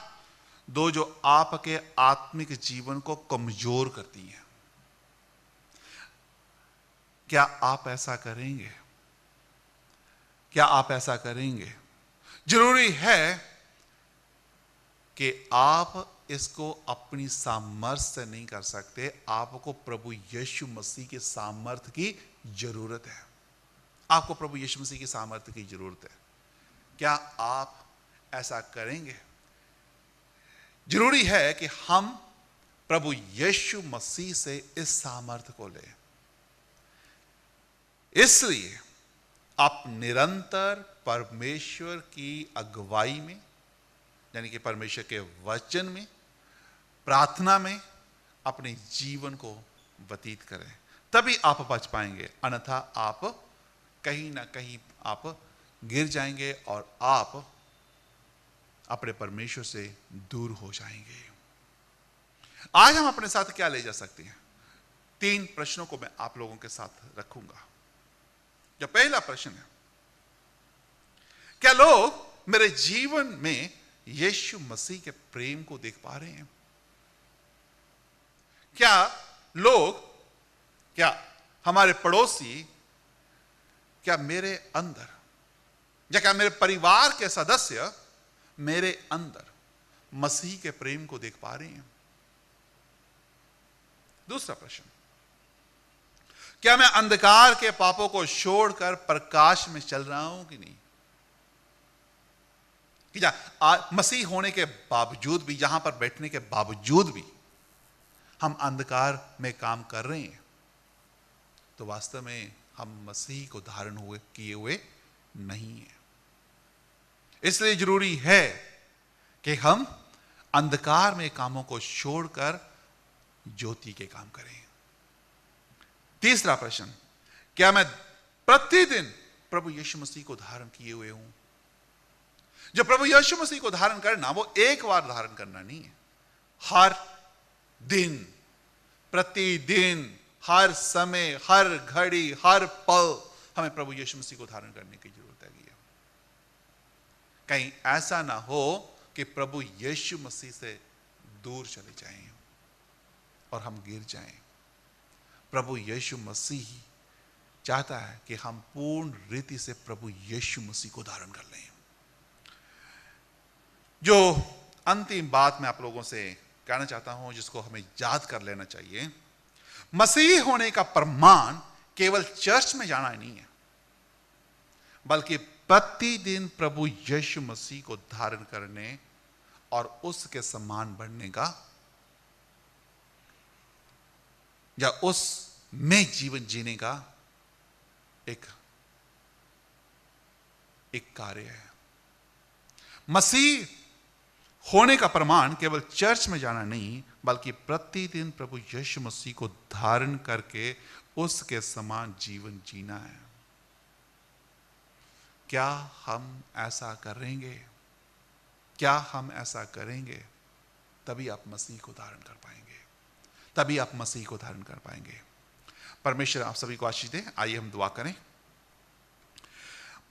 दो जो आपके आत्मिक जीवन को कमजोर करती हैं। क्या आप ऐसा करेंगे? क्या आप ऐसा करेंगे? जरूरी है कि आप इसको अपनी सामर्थ्य से नहीं कर सकते, आपको प्रभु यीशु मसीह के सामर्थ्य की जरूरत है। आपको प्रभु यीशु मसीह की सामर्थ्य की जरूरत है। क्या आप ऐसा करेंगे? जरूरी है कि हम प्रभु यीशु मसीह से इस सामर्थ्य को लें। इसलिए आप निरंतर परमेश्वर की अगुवाई में, यानी कि परमेश्वर के वचन में, प्रार्थना में अपने जीवन को व्यतीत करें, तभी आप बच पाएंगे। अन्यथा आप कहीं ना कहीं आप गिर जाएंगे और आप अपने परमेश्वर से दूर हो जाएंगे। आज हम अपने साथ क्या ले जा सकते हैं? 3 प्रश्नों को मैं आप लोगों के साथ रखूंगा। जो पहला प्रश्न है, क्या लोग मेरे जीवन में यीशु मसीह के प्रेम को देख पा रहे हैं? क्या लोग, क्या हमारे पड़ोसी, क्या मेरे अंदर, या क्या मेरे परिवार के सदस्य मेरे अंदर मसीह के प्रेम को देख पा रहे हैं? दूसरा प्रश्न, क्या मैं अंधकार के पापों को छोड़कर प्रकाश में चल रहा हूं कि नहीं? कि मसीह होने के बावजूद भी, यहां पर बैठने के बावजूद भी हम अंधकार में काम कर रहे हैं, तो वास्तव में हम मसीह को धारण किए हुए नहीं है। इसलिए जरूरी है कि हम अंधकार में कामों को छोड़कर ज्योति के काम करें। तीसरा प्रश्न, क्या मैं प्रतिदिन प्रभु यीशु मसीह को धारण किए हुए हूं? जो प्रभु यीशु मसीह को धारण करना, वो एक बार धारण करना नहीं है, हर दिन, प्रतिदिन, हर समय, हर घड़ी, हर पल हमें प्रभु यीशु मसीह को धारण करने की जरूरत है। कहीं ऐसा ना हो कि प्रभु यीशु मसीह से दूर चले जाएं और हम गिर जाएं। प्रभु यीशु मसीह चाहता है कि हम पूर्ण रीति से प्रभु यीशु मसीह को धारण कर लें। जो अंतिम बात मैं आप लोगों से कहना चाहता हूं, जिसको हमें याद कर लेना चाहिए, मसीह होने का प्रमाण केवल चर्च में जाना नहीं है, बल्कि प्रतिदिन प्रभु यीशु मसीह को धारण करने और उसके समान बढ़ने का, या उस में जीवन जीने का एक कार्य है। मसीह होने का प्रमाण केवल चर्च में जाना नहीं, बल्कि प्रतिदिन प्रभु यीशु मसीह को धारण करके उसके समान जीवन जीना है। क्या हम ऐसा करेंगे? क्या हम ऐसा करेंगे? तभी आप मसीह को धारण कर पाएंगे, तभी आप मसीह को धारण कर पाएंगे। परमेश्वर आप सभी को आशीष दे। आइए हम दुआ करें।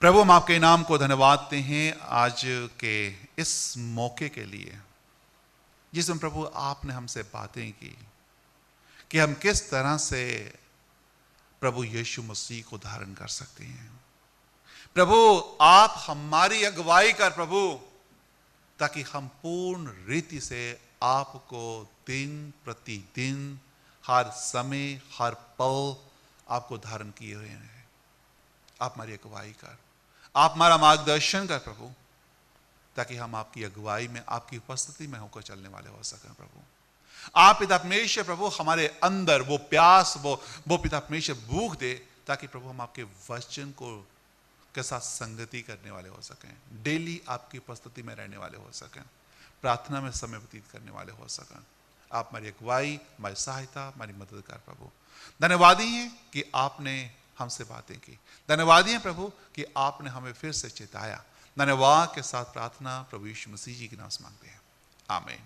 प्रभु, हम आपके नाम को धन्यवाद देते हैं आज के इस मौके के लिए, जिसमें प्रभु आपने हमसे बातें की कि हम किस तरह से प्रभु यीशु मसीह को धारण कर सकते हैं। प्रभु, आप हमारी अगुवाई कर प्रभु, ताकि हम पूर्ण रीति से आपको दिन प्रतिदिन, हर समय, हर पल आपको धारण किए हुए हैं। आप हमारी अगुवाई कर, आप हमारा मार्गदर्शन कर प्रभु, ताकि हम आपकी अगुवाई में, आपकी उपस्थिति में होकर चलने वाले हो सकें। प्रभु, आप पिता परमेश्वर प्रभु हमारे अंदर वो प्यास, वो पिता परमेश्वर भूख दे, ताकि प्रभु हम आपके वचन को के साथ संगति करने वाले हो सकें, डेली आपकी उपस्थिति में रहने वाले हो सकें, प्रार्थना में समय व्यतीत करने वाले हो सकें। आप हमारी अगुवाई, हमारी सहायता, हमारी मदद कर प्रभु। धन्यवादी हैं कि आपने हमसे बातें की। धन्यवादी हैं प्रभु कि आपने हमें फिर से चेताया। धन्यवाद के साथ प्रार्थना प्रभु यीशु मसीह जी के नाम से मांगते हैं, आमीन।